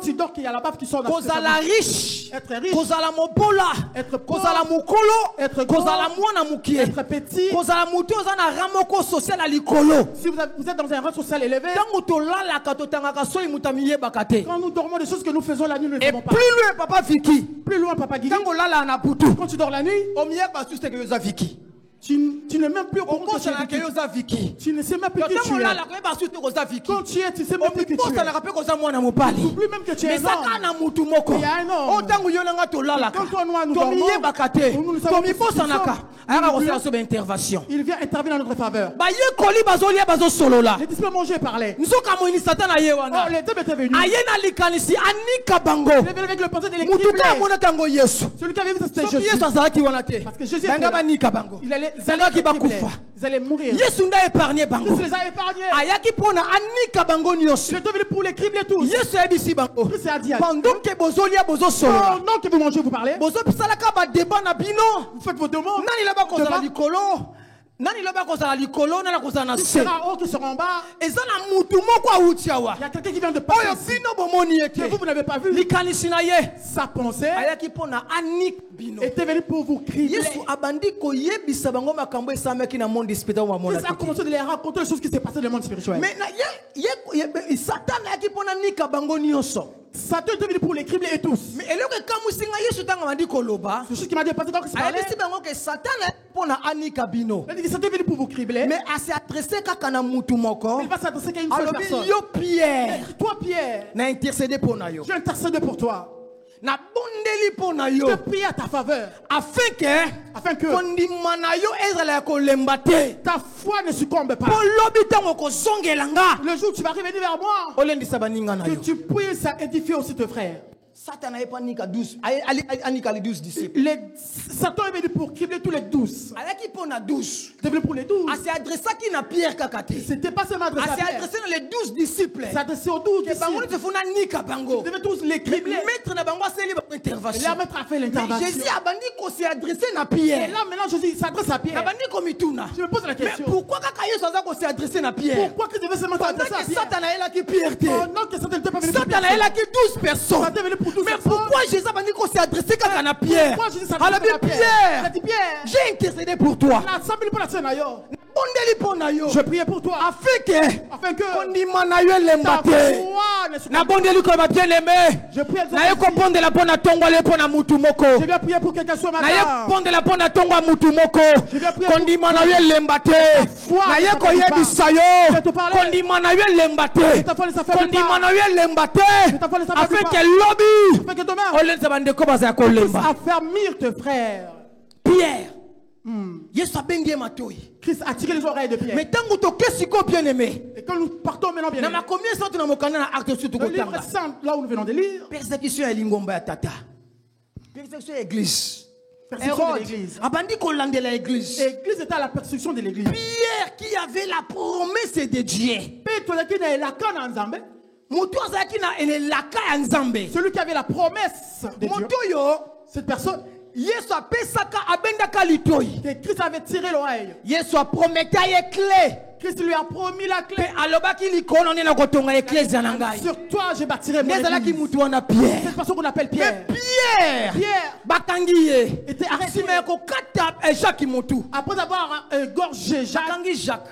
il dort qu'il y a la bave qui sort de sa Kozala bouche. riche. Être riche. Kozala mobola. Être pauvre. Kozala mukolo. Être gros. Kozala mwana mukie. Être petit. Kozala mutu oza na ramoko social à likolo. Si vous êtes dans un rang social élevé, Tango tolalaka totangaka soyi mutu amiyebaka te. quand nous dormons, des choses que nous faisons la nuit, nous ne Et savons pas. plus loin papa Viki. Plus loin, papa Guigui, Tango lala na butu. quand tu dors la nuit, Omiyeba suste ke yoza Viki. tu n'es même plus au courant que tu es Okosala ke Guigui. yoza Viki. Tu ne sais même plus qui tu Tango es. lala koyeba suste koza Viki. Quand tu es, tu sais même plus qui tu es. Omiposalaka pe koza mwana mobali. Tu n'oublies même que tu es Mais un saka homme. na mutu moko. Il y a un homme. O tango yo nanga tolalaka. Quand toi, nous dormons, Tomiyebaka te. nous ne savons plus qui nous Tomiposanaka. sommes. Ayaka Nous kosala oublions. so ba intervention. Il vient intervenir en notre faveur. Bayekoli bazolia bazosolola. Les disciples mangeaient et parlaient. Nzoka moyini Satan aye Oh, wana. les deux étaient venus. Aye na likanisi anika bango. Il est venu avec le pensée de l'écriture. Mutuka amona tango Yesu. Celui qui avait vu ça, c'était Soki Jésus. Yesu azalaki wana te. Parce que Jésus était Banga là. banika bango. Ils allaient Zalaki bakufa. Ils allaient mourir. Yesu nda épargné bango. Jésus les a épargnés. Ayaki pona anika bango nyonso. Il est venu pour les cribler tous. Yesu ayebisi bango. Christ a dit, Pendant que bozolia bozosolola. pendant que vous mangez, vous parlez, Bozosalaka ba débat na bino. vous faites vos demandes. Nani loba kozala Devant. likolo? Nani loba kozala likolo nana kozala na Qui se? sera en haut, qui sera en bas. Eza na mutu moko awuti awa. Il y a quelqu'un qui vient de passer Oyo ici. bino bomoni Que ete. vous n'avez pas vu. Likanisi na ye. Sa pensée Ayaki pona anik bino. était venue pour vous cribler. Yesu abandi koyebisa bango makambo esamaki na monde spirituel wa mona. Jésus a commencé de les raconter les choses qui s'est passées dans le monde spirituel. Mais na ye Satan ayaki pona nika bango nyonso. Satan est venu pour les cribler et tous. Mais eloko ekamusinga Yesu tanga mandi koloba. C'est ce qui m'a dit parce que quand il parlait, Ayebisi bango ke Satan pona anika bino. il a dit que Satan est venu pour vous cribler. Mais asi adressé kaka na mutu moko. Il va s'adresser qu'à une seule Alobi personne. yo Pierre. Toi, Pierre, Na intercéder pona yo. je intercède pour toi. Na bondeli pona yo. Je prie à ta faveur Afin que kondima na yo ezala ya kolemba te. ta foi ne succombe pas. Po lobi tango kozongela nga. Le jour où tu vas revenir vers moi, Olendisa baninga na que yo. tu puisses édifier aussi tes frères. Satan n'a pas nika 12. Anika les 12 disciples. Satan est venu pour cribler tous les 12. Alaki pona 12. C'est venu pour les 12. Asi adressa ki na Pierre kakate. C'était pas seulement adressé à Asi Pierre. adressé dans les 12 disciples. C'est adressé aux 12 Que bango disciples. te funa nika bango. Vous devez tous les Mais cribler. maître na bango aseli ba Et intervention. là, maître a fait Mais l'intervention. Jésus a bandi ko s'est adressé na Et Pierre. là, maintenant, Jésus s'adresse à Na Pierre. bandi ko mituna. Je me pose la Mais question. pourquoi kaka Yesu aza ko s'est adressé na Pierre? Pourquoi que je devais seulement Pendant s'adresser à que Pierre? Satan a elaki Pierre te. Pendant que Satan n'était pas venu pour Satan a Pierre. elaki 12 personnes. Satan est venu pour 12 Mais personnes. pourquoi Jésus a bandi ko s'est adressé kaka na Pierre? Pourquoi Jésus s'adresse Alors à Pierre, Pierre? Il a dit Pierre, j'ai intercédé pour toi. la 100 000 pour la scène ailleurs. Bondeli pona yo. Je priais pour toi. Afin que kondima na yo ta elemba te. foi ne succombe Na pas. bondeli ko ba bien aimé. Je prie Na ye kopondela pona tongole pona mutu moko. Je viens prier pour quelqu'un soit Na ye matin. pondela pona tongwa mutu moko. Je viens prier Kondima na yo elemba te. Na ye koyebisa yo. Kondima na yo elemba te. Kondima na yo elemba te. Afin que lobi. Afin que demain, Olenza bandeko baza kolemba. affermir tes frères. Pierre. Yesu abengi matoi. Christ a tiré les oreilles de Pierre. Mais tango to kesiko bien aimé. Et quand nous partons maintenant, bien Na aimé, makomi sorti na mokanda na acte sur le livre kotanga. saint, là où nous venons de lire, Persécution ya lingomba ya tata. Persécution ya église. persécution de Hérode l'église. abandi kolandela église. L'église était à la persécution de l'église. Pierre qui avait la promesse de Dieu. Moto azaki na elelaka ya Nzambe. Celui qui avait la promesse de Dieu, Moto yo cette personne, Yesu apesaka abendaka litoi. que Christ avait tiré l'oreille. Yesu aprometa ye clé. Christ lui a promis la clé. Pe alobaki likolo nena kotonga eklezia na ngai. Sur toi, je bâtirai mon Nezalaki église. mutu wana Pierre. Cette personne qu'on appelle Mais Pierre. Pierre bakangi ye. Était arrêté. Sima ya kokata Jacques mutu. Après avoir gorgé Jacques, Bakangi Jacques.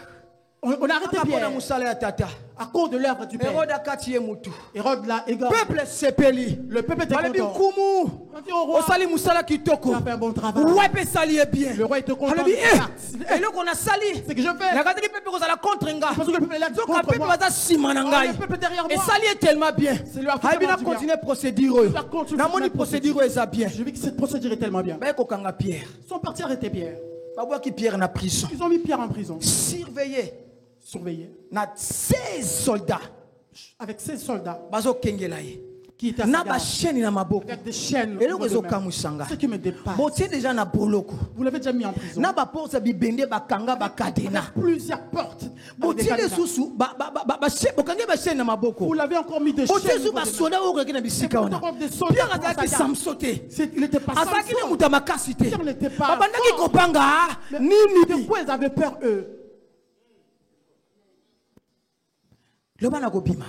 on a arrêté Mpona Pierre musala ya tata. à cause de l'œuvre du Père. Hérode akati ye mutu. Hérode l'a égorgé. Peuple sepeli. Le peuple était Balobi content. nkumu. On dit au roi, Osali musala kitoko. tu as fait un bon travail. Ouais pe sali ye bien. Le roi était content. Alobi Eh, eloko na sali. ce que je fais, Nakataki peuple kozala contre nga. parce que le peuple est là Donc contre peuple moi. baza sima na ngai. Le peuple derrière moi. Et sali est tellement bien. C'est lui a fait Hayebi na tellement du bien. continuer procédure oyo. Ça continue Na moni cette procédure eza bien. Je vis que cette procédure est tellement bien. Ba kokanga Pierre. Ils sont partis arrêter Pierre. Babwaki Pierre na prison. Ils ont mis Pierre en prison. Surveillé Surveillé. na 16 soldats. Avec 16 soldats Bazo kengela ye. qui étaient à Na sa ba garde. chaîne na maboko. Avec des chaînes. Eloko au dos de main. ezokamusanga. Ce qui me dépasse. Botie déjà na boloko. Vous l'avez déjà mis en prison. Na ba porte bibende bakanga bakadena. Plusieurs portes. avec des Botie cadenas. lisusu bokange ba chaîne na Vous maboko. l'avez encore mis des Botie chaînes. su ba soda oyo kokende bisika wana. Des soldats Pierre dans sa azalaki garde. Samson te. Il n'était pas Azalaki ne Samson. mutu ya makasi te. Pierre n'était pas Babandaki fort. kopanga Mais nini. pourquoi ils avaient peur eux? Loba na kobima.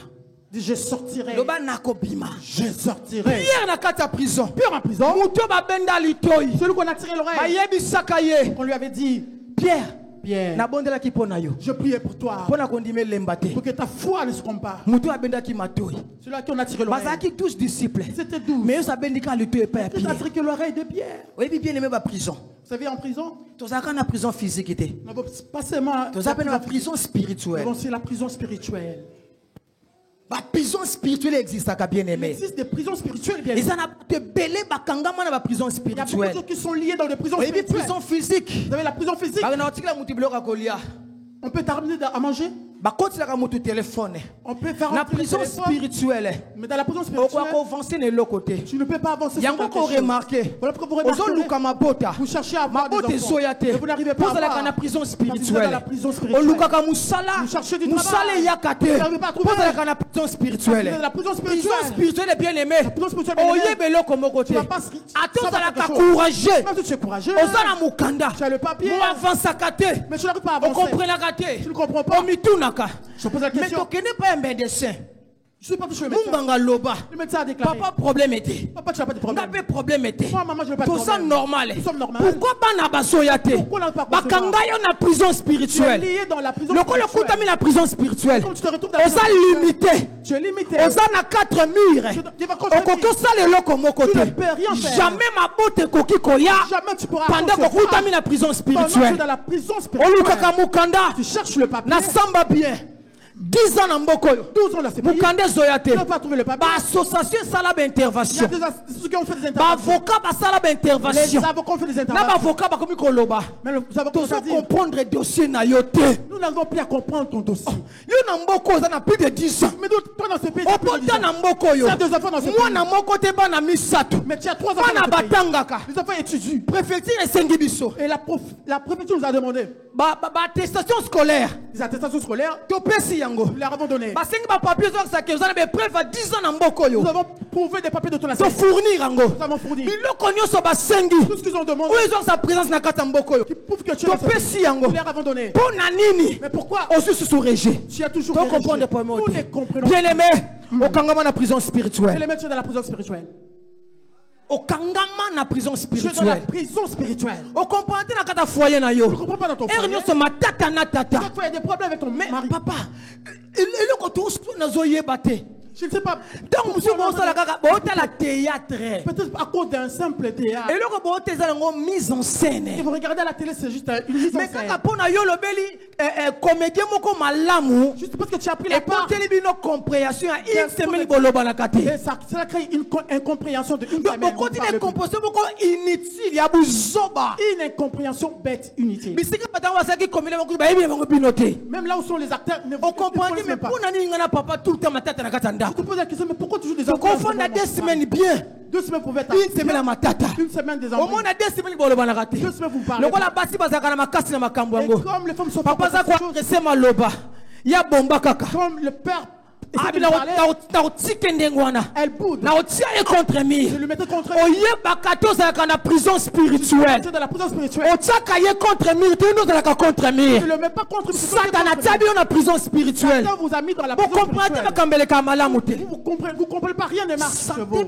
Je sortirai. Loba na kobima. Je sortirai. Pierre na kati ya prison. Pierre en prison. Mutu babenda litoi. Celui qu'on a tiré l'oreille. Bayebisaka ye. On lui avait dit, Pierre. Pierre, Nabondelaki mpo na yo. je priais pour toi. Mpo na kondima elemba te. Pour que ta foi ne succombe pas. Mutu abendaki matoi. Celui à qui on a tiré l'oreille. Bazalaki 12 disciples. C'était 12. Mais Yesu abendika litoi epai ya Il a Pierre. tiré l'oreille de Pierre. Oyebi bien aimé ba prison. Vous savez, en prison, Tozalaka na prison physique te. non, pas seulement. Tozalaka na la prison spirituelle. prison, c'est la prison spirituelle. Ba prison spirituelle existaka bien Il aimé. existe des prisons spirituelles, bien Et sûr. ça n'a te belé bakangama na ba prison Il y a beaucoup de spirituelle. gens qui sont liés dans des prisons Oyebi spirituelles. prison physique. Vous avez la prison physique. Baka na otikila mutu biloko ya kolia. On peut t'amener à manger. Bakotilaka mutu téléphone. On peut faire Na rentrer le prison téléphone. spirituelle. Mais dans la prison Okoka spirituelle, avancer na eloko te. tu ne peux pas avancer sur Yango quelque ko chose. remarquer. Voilà pourquoi vous remarquez. Ozoluka mabota. Vous cherchez à avoir des Mabota enfants. ezoya te. Mais vous n'arrivez pas à Ozalaka avoir. na prison Parce que vous êtes dans spirituelle. la prison spirituelle. Olukaka musala. Vous cherchez du Musala travail. eyaka te. Vous n'arrivez pas à trouver. Ozalaka na prison Vous êtes spirituelle. dans la prison Prison spirituelle. spirituelle bien aimé. prison spirituelle bien aimée. Oye beloko moko te. Tu vas pas se- Ate ça va ozalaka quelque chose. courageux. Même si tu es courageux, Ozala mukanda. tu as le papier, Mo avansaka te. mais tu n'arrives pas à avancer. Okomprenaka te. Tu ne comprends pas. Omitunaka. Je pose la Mais question. tokende pas un médecin. Je suis parti chez le médecin. Munganga loba. Le médecin a déclaré. Papa, problème était. Papa, tu n'as pas de problème. Ngabe problème était. Moi, maman, je n'ai pas de Tout ça problème. normal. Nous sommes normaux. Pourquoi pas na basoyate? Pourquoi on n'a pas concevoir? Bakanga yo na prison Tu es spirituelle. lié dans la prison Le coup le coup t'as mis la prison spirituelle. Quand tu te retrouves dans la Oza prison limité. tu es limité. Oza na 4 murs. Tu vas construire. Okoko sale loko moko Tu ne te. peux rien faire. Jamais ma botte koki koya. Jamais tu pourras Pendant que concevoir. t'as mis la prison Pendant que tu spirituelle. es dans la prison spirituelle. Olukaka mukanda. Tu cherches le papier. Na samba bien. 10 ans na mboko yo. 12 ans là, c'est payé. Mukande zoyate. Tu ne peux pas trouver le papier. Ba association sala ba Il y a intervention. ceux qui ont fait des Ba interventions. avocat ba sala ba Les intervention. avocats ont fait des Na ba interventions. avocat ba komi koloba. Mais les avocats Tozo ont dit, comprendre dossier na yo te. nous n'avons plus à comprendre ton dossier. Yo na mboko oza na plus de 10 ans. Mais toi dans ce pays, tu as plus de 10 Opota ans. na mboko yo. Tu as des enfants dans ce pays. Mwana moko te bana misato. Mais tu as 3 enfants Bana dans ce pays. batangaka. Les enfants étudient. Préfecture esengi biso. Et la préfecture nous a demandé Ba attestation scolaire. des attestations scolaires. Topesi yango. Nous leur avons donné. Basengi ba papier zo sake oza na be preuve à 10 ans na mboko yo. Nous avons prouvé des papiers de ton To assaut. fournir yango. Nous avons fourni. Biloko nyonso basengi. Tout ce qu'ils ont demandé. Oyo ezwa sa présence na kati ya mboko yo. Qui prouve que tu es dans ce pays. Topesi yango. Nous leur avons donné. Mpo na nini? Mais pourquoi Osusu sous rejet. tu as toujours To été comprendre rejeté? pas moi. Nous les comprenons. Bien aimé, okangama na prison Et spirituelle. les mettre dans la prison spirituelle. Okangama na prison Tu es dans la spirituelle. prison spirituelle. Okomprendre na kata foyer na Tu ne yo. comprends pas dans ton foyer. Ernyo se matata na tata. Chaque fois, il y a des problèmes avec ton Mais mari. papa, eloko tosusu nazoyeba te. Je ne sais pas. Ntango mosusu bosala kaka botala théâtre. Peut-être à cause d'un simple théâtre. eloko boteza yango mise en Et scène. vous regardez à la télé, c'est juste une mise en Mais scène. kaka mpona yo lobeli comédien moko malamu Juste parce que tu as pris la part. ekoteli bino compréhension ya une semaine bolobanaka te. Et ça crée une incompréhension de une semaine. vous bokoti parlez na plus. composition moko inutile ya buzoba. Une incompréhension bête, inutile. bisika batango basalaki komile moko bayebi bango bino te. Même là où sont les acteurs, ne okomprendre connaissent mais même pas. mpona nini nga na papa tout le temps matata na kati ya Je ndako. te pose la question, mais pourquoi toujours des enfants tokofanda 2 semaines bien. 2 semaines pour être une semaine ya matata. Une semaine des enfants. omona 2 semaines bolobanaka te. 2 semaines vous parlez. lokola basi bazalaka na makasi na makambo Et yango. comme les femmes sont papa pas aza koadrese maloba ya bomba kaka. comme le père essaie de abi lui parler, nakotika ndenge wana elle boude. nakotia ye contre Je mire. lui mettais contre elle. oyebaka te ozalaka na prison spirituelle. C'est de la prison spirituelle. otiaka ye contre mire te yo nde ozalaka contre Je mire. ne le mets pas contre lui. satana atia bino na prison spirituelle. Satan vous a mis dans la prison bokomprendre te spirituelle. bakambeleka ya malamu te. Vous comprenez pas, rien ne marche chez santé vous.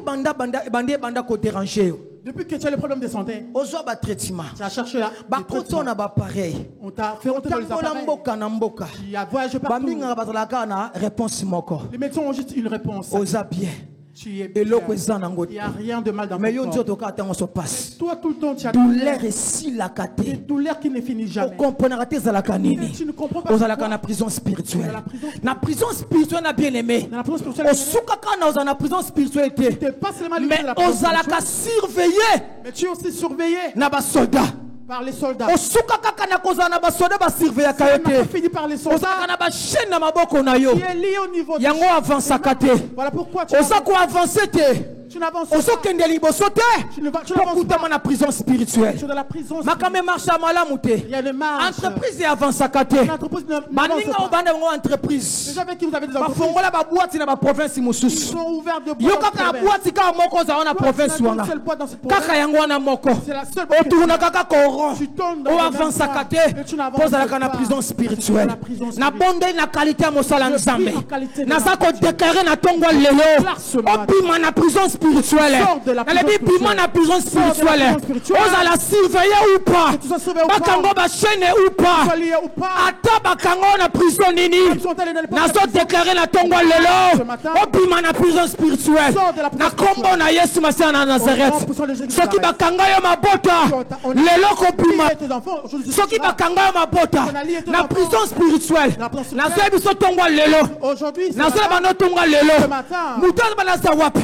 banda kodérange yo. Depuis que tu as le problème de santé, ozwa batraitement tu as cherché là. bakoto na bapareil. On t'a fait rentrer dans les otambola appareils. mboka na mboka. Tu as voyagé partout. bamingaka bazalaka na réponse moko. Les médecins ont juste une réponse. oza bien Tu es bien. eloko eza nango Il te. n'y a rien de mal dans mais yo ton corps. nzoto kaka ntango so passe. Toi, tout le temps, tu as douleur esilaka des te. douleurs qui ne finissent jamais. okomponaka te ezalaka nini. Tu ne comprends pas ozalaka pourquoi. na prison spirituelle. Dans la prison na prison spirituelle na bien aimé. Dans la prison spirituelle, osukaka na oza na prison spirituelle tu te. n'es pas seulement limité mais à la prison ozalaka spirituelle, surveillé mais tu es aussi surveillé na basoda. par les soldats. osuka kaka na kozala na basoda basurveillaka yo Tu n'as pas te. fini par les ozalaka soldats. na bachaine na maboko na yo. Tu es lié au niveau yango avansaka te. Voilà pourquoi tu oza koavanse te. n'avances pas. ozokende liboso te. Tu n'avances pokutama pas. na prison spirituelle. Tu es dans la prison. makambo marche ya malamu Il y te. a des marches. entreprise avansaka te. L'entreprise ne baninga n'avance pas. obanda bango entreprise. Les gens avec qui vous avez des entreprises, bafongola babwati na baprovince ils mosusu. sont ouverts de yo boîtes kaka na dans bwati kaka moko ozala na Toi, province tu n'as wana. qu'une seule boîte dans cette province. kaka yango wana moko. C'est la seule boîte. otourna kaka koron Tu tournes dans le oavansaka même te point, mais tu n'avances mpo ozalaka na pas. prison spirituelle. Dans la prison na spirituelle. bondeli na qualité ya mosala Je nzambe prie en qualité de naza la kodeklare na ntongo ya lelo Déclare ce matin. obima na prison spirituelle. Sors de la prison nalebi bima spirituelle. na prison Sors de la spirituelle. prison spirituelle. ozala surveille ou pas. Que tu sois sauvé ou pas. bakango bachaine ou Tu sois pas. lié ou pas. ata bakango na prison nini Ils sont allés dans les portes de la nazo prison. deklare na ntongo ya Ce lelo matin. obima na prison spirituelle. Sors de la prison na kombo na yesu masiya na Au nom nazareth. puissant de Jésus soki Nazareth. bakanga yo mabota On a- lelo kobima. Lié tes enfants, aujourd'hui, soki tu seras- bakanga yo mabota On a lié tes na enfants. prison spirituelle. Na prison spirituelle. nazoya biso ntongo ya lelo Aujourd'hui, ce nazoya matin, bano ntongo ya ce lelo matin, moto azobana aza wapi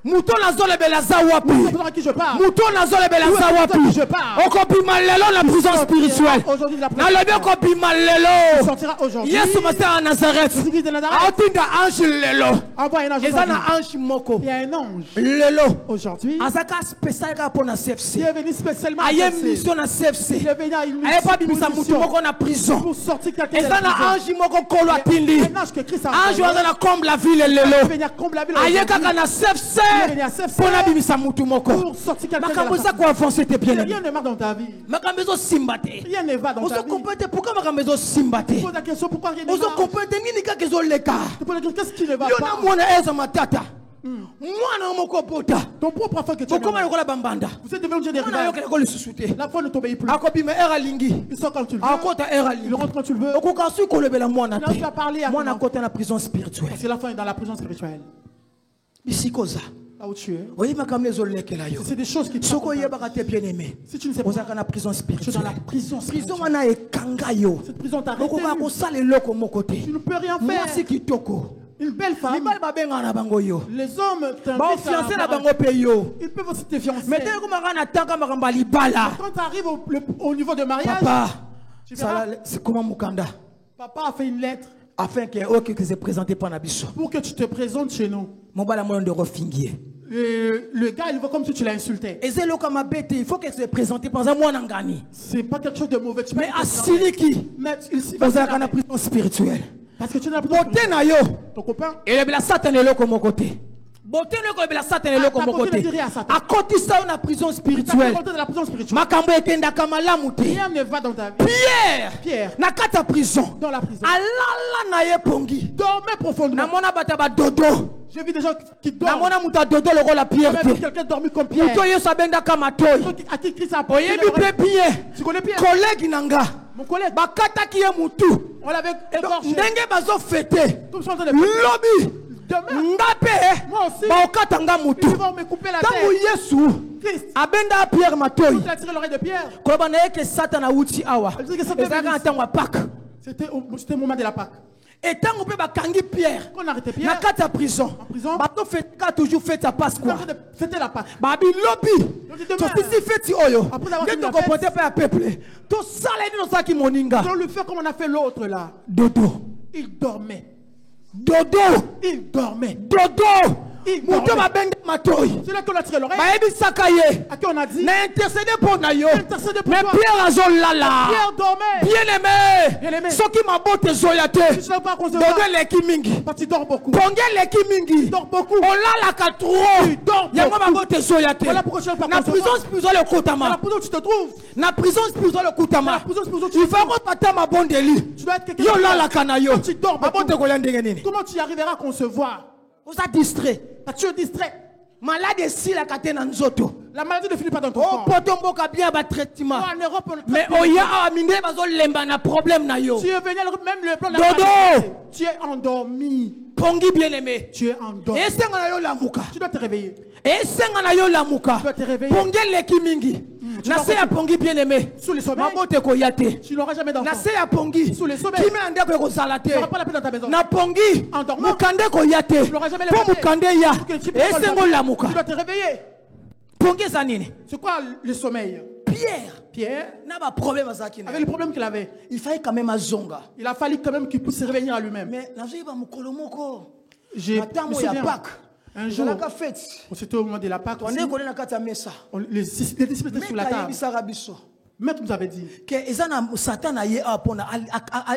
moto nazolebela aza wapi c'est pour ça à qui je parle. moto nazolebela Où est aza ce wapi que je parle? okobima lelo na prison spirituelle. Aujourd'hui, de la prison nalobi spirituelle. okobima Tu lelo sortiras aujourd'hui. yesu masiya ya nazareth Jésus de Nazareth. aotinda ange lelo Envoie un ange eza na aujourd'hui. ange moko Il y a un ange lelo aujourd'hui azaka spécial kaka mpo na qui cfc est venu spécialement aye à Cessy. mission na cfc Il est venu à une aye kobimisa mission motu moko na prison pour sortir quelqu'un de eza la na prison. ange moko nkolo atindi Un ange que Christ a ange envoyé. waza na comble la ville Il lelo venir comble la ville aye aujourd'hui. kaka na cfc venu assez mpona fort bimisa mutu moko pour sortir quelqu'un de makambo la eza koavanse te bien Rien ne marche dans ta vie. makambo ezosimba te Rien ne va dans ta vie. ozokomprene te pourquoi makambo ezosimba te Pose la question pourquoi rien ne va. ozokomprene te nini kaka ezoleka Tu poses la question qu'est-ce qui ne va yo pas. na mwana eza matata mwana moko bota Ton propre enfant que tu as. okoma lokola bambanda Vous êtes devenu des mwana rivales. yokela ko lisusu te La foi ne t'obéit plus. akobima ere alingi Il sort quand tu le veux. akota ere Il alingi rentre quand tu le veux. okoka su kolobela mwana Non, tu vas parler te à mwana ton akota na prison spirituelle Parce que l'enfant est dans la prison spirituelle. bisika oza Là où tu es. oyebi makambo ezolekela yo C'est des choses qui te soki oyebaka te bien aimé Si tu ne sais pas, ozalaka na prison tu es dans la spirituelle prison prison spirituelle. wana ekanga yo Cette prison t'a okoka retenu. kosala eloko moko te Tu ne peux rien mwasi faire. kitoko Une belle femme. mibali babengaka na bango yo Les hommes t'invitent baofiance na à bango mpe yo Ils peuvent aussi te fiancer. mais te ekomaka na tanga makambo ya libala Quand tu arrives au niveau de mariage, papa tu verras, sikoma mokanda papa a fait une lettre afin que oke se présente mpa na biso pour que tu te présentes chez nous. mobala moyo nde kofingi ye Le gars, il voit comme si tu l'as insulté. eza eloko ya mabe te il faut que se présente mpanza mwana ngani C'est pas quelque chose de mauvais. Tu peux mais te présenter. asiliki Mais il va ozalaka se na laver. prison spirituelle Parce que tu n'as pas bote na yo ton copain. elobela satana eloko moko te bote na yo kolobela satana eloko ta moko beauté te ne dit rien à Satan. akotisa yo na prison Tu as spirituelle de la prison spirituelle. makambo ekendaka malamu te Rien ne va dans ta vie. pierre na kati ya prison Dans la prison. alala na ye pongi Dormez profondément. namona bato ya badodo J'ai vu des gens qui dorment. namona moto adodo lokola pierre J'ai vu te quelqu'un dormir comme Pierre. moto yesu abendaka matoi À qui Christ a oyebi apporté mpe bien Tu connais Pierre? kolegi na nga Mon collègue. bakataki ye mutu On l'avait égorgé. ndenge bazofete Tout le monde de lobi Demain, nga mpe moi aussi, baokata nga mutu ils vont me couper la ntango tête. yesu Christ. abenda pierre matoi Il a tiré l'oreille de Pierre. koloba na ye ke satana awuti awa Elle dit que Satan ezalaka na est ntango ya paka C'était le moment de la Pâque. etango mpe bakangi pierre Quand on a arrêté na Pierre, kati ya prison prison. bazofetaka toujours fete ya pasqua c'était la Pâque. babi lobi Lobi demain. tosisi feti oyo Après avoir nde fini la tokopote fête. mpe ya peuple tosala edi tosalaki moninga Dans le fait comme on a fait l'autre là, dodo il dormait. dodo Il dormait. dodo Il moto dormait. babenge matoi C'est là qu'on a tiré l'oreille. bayebisaka ye À qui on a dit na intercede mpo na yo Intercede pour mais toi. pierre azolala Pierre dormait. bien Bien-aimé. aimé soki mabota ezoya Tu te ne sais pas concevoir. dodo eleki mingi Parce qu'il dort beaucoup. pongi eleki mingi Il dort beaucoup. olalaka trop dors yango beaucoup. mabota ezoya te Voilà pourquoi je ne peux pas na concevoir. prison spirituelle Dans la ekotama prison où tu te trouves, na prison spirituelle ekotama la prison spirituelle, tu il faut kotata mabondeli tu dois être quelqu'un yo qui- olalaka na yo Quand tu dors beaucoup. mabota ekolia ndenge nini Comment tu y arriveras à concevoir? oza distrait Parce que tu es distrait. malade esilaka te na nzoto La maladie ne finit pas dans ton corps. opoto mboka bien batraitement En Europe, on traite mais bien. oya awa mindele bazolemba na problème na yo Tu es venu, même le plan de Dodo. maladie. Tu es endormi. pongi bien aimé Tu es endormi. esenga na yo lamuka Tu dois te réveiller. esenga na yo lamuka Tu dois te réveiller. pongi eleki mingi tu na dois se ya pongi bien aimé Sous les sommeils, mabota ekoya te tu n'auras jamais d'enfant. na se ya pongi Sous les sommeils. kimi na ndeko ekozala te Tu n'auras pas la paix dans ta maison. na pongi Endormant. mokanda ekoya te Tu n'auras jamais les mpo papiers. mokanda eya Pour que tu puisses esenga dormir. olamuka Tu dois te réveiller. pongi eza nini C'est quoi le sommeil? pierre Pierre, na baproblème azalaki na avec le problème qu'il avait, il fallait quand même azonga il a fallu quand même qu'il puisse se réveiller à lui-même. mais nazoyeba mokolo moko J'ai na ntango me ya souviens, pake un jour, ezalaka fete c'était au moment de la Pâque aussi, twande ekole na kati ya mesa les disciples étaient sur la meka table. ayebisaka biso Maître nous avait dit ke eza na satan aye awa mpona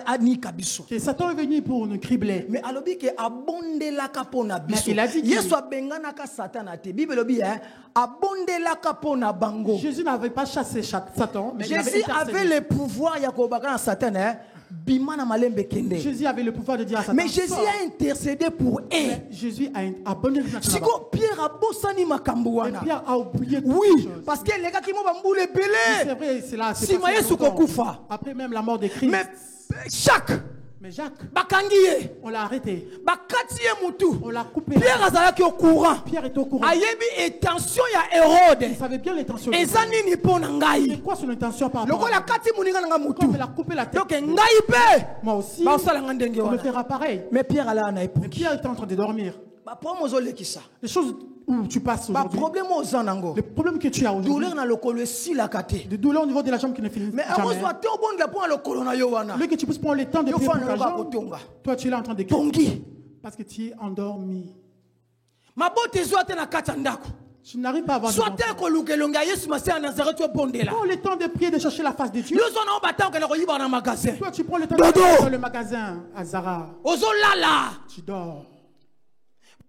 anika biso que Satan est venu pour nous cribler. mais alobi ke abondelaka mpona biso Mais il a dit que- yesu abenganaka satana te bible elobi abondelaka mpona bango Jésus n'avait pas chassé Satan, mais il avait jésus avait intercédé. le pouvoir ya kobaka na satan bima na malembe kende Jésus avait le pouvoir de dire à Satan. mais jésus sors. a intercédé pour eux Mais Jésus a abandonné Satan. siko pierre abosani makambo Et wana Pierre a oublié toutes oui ces choses. parce que elekaki mo bambula C'est ebele vrai, c'est là. c'est Sima passé il y a Yesu longtemps. kokufa. Après même la mort de Christ. mais chaque Mais Jacques, bakangi ye on l'a arrêté. bakati ye mutu On l'a coupé. pierre azalaki au courant Pierre est au courant. ayebi intention ya hérode Il savait bien l'intention. eza nini mpo na C'est ngai quoi son intention par rapport lokola à kati moninga na nga mutu Comme il a coupé la tête. donc ngai mpe Moi aussi, baosala nga ndenge on me wana fera pareil. mais pierre alaa na Mais epongi Pierre était en train de dormir. baproblème ozolekisa Les choses où tu passes aujourd'hui, baproblème oza nango le problème que tu as aujourd'hui, douleur na lokolo esilaka te de douleur au niveau de la jambe qui ne finit mais jamais. akozwa te obondela mpo na lokolo na yo wana Le que tu puisses prendre le temps de yo prier pour fana ta yoka jambe, kotonga toi tu es là en train de crier pongi parce que tu es endormi. mabota ezwa te na kati ya ndako Tu n'arrives pas à avoir de soit te enfant. koluka elongi ya yesu mase ya nazareti obondela Prends le temps de prier, de chercher la face de Dieu. yo zwa na o batangokela koyiba na magasin Toi, tu prends le temps Dodo. d'aller dans le magasin à Zara. ozolala Tu dors.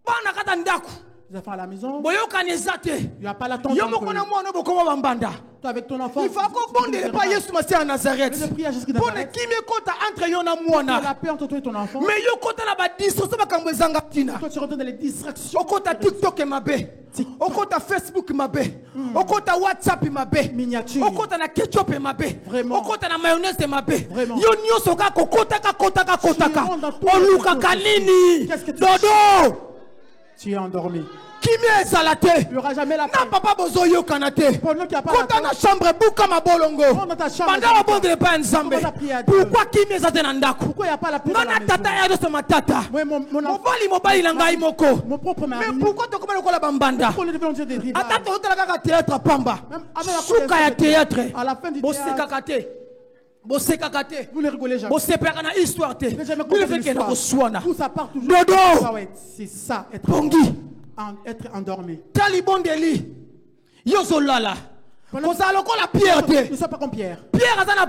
bana kati ya ndako Les enfants à la maison, boyokani eza te il n'y a pas l'attente. yo moko na mwana bokoma bambanda Toi avec ton enfant, il faut kobondela pa yesu masiya ya nazareth je prie à Jésus de mpona Nazareth. kimi ekota entre yo na Tu as mwana la paix entre toi et ton enfant. mais yo kota na badistraction makambo ezanga ntina Toi, tu rentres dans les distractions. okota tiktok mabe okota facebook mabe okota whatsapp mabe Miniature. okota na ketchup mabe Vraiment. okota na mayonnaise mabe Vraiment. yo nyonso kaka okotaka Tu rentres dans tous les olukaka trucs. nini Qu'est-ce que tu dodo Tu es endormi. kimi ezala te Il n'y aura jamais la paix. na papa bozoyokana te Pour nous qui a pas la kota paix, na chambre buka mabolongo rentre dans ta chambre. banda babondela epai ya nzambe Commence à prier à Dieu. pourkui kimi eza te na ndako Pourquoi il n'y a pas la paix nga dans la na tata maison? ya tosoma tata Moi, mon enfant, mobali na ngai moko mon propre mari. mais pourquoi tokoma lokola bambanda Pourquoi nous devons dire des rivages? ata tozotala kaka théâtre pamba Même avec la suka ya théâtre À la fin du bosekaka te bosekaka te Vous ne rigolez jamais. bosepelaka na histoire te Vous jamais bino compris fekenda l'histoire. koswana Tout ça part toujours. Dodo. Ah ouais, c'est ça, être pongi être endormi. tali bondeli yo ozolala kozala lokola pierre Ne te sois pas comme Pierre. pierre aza na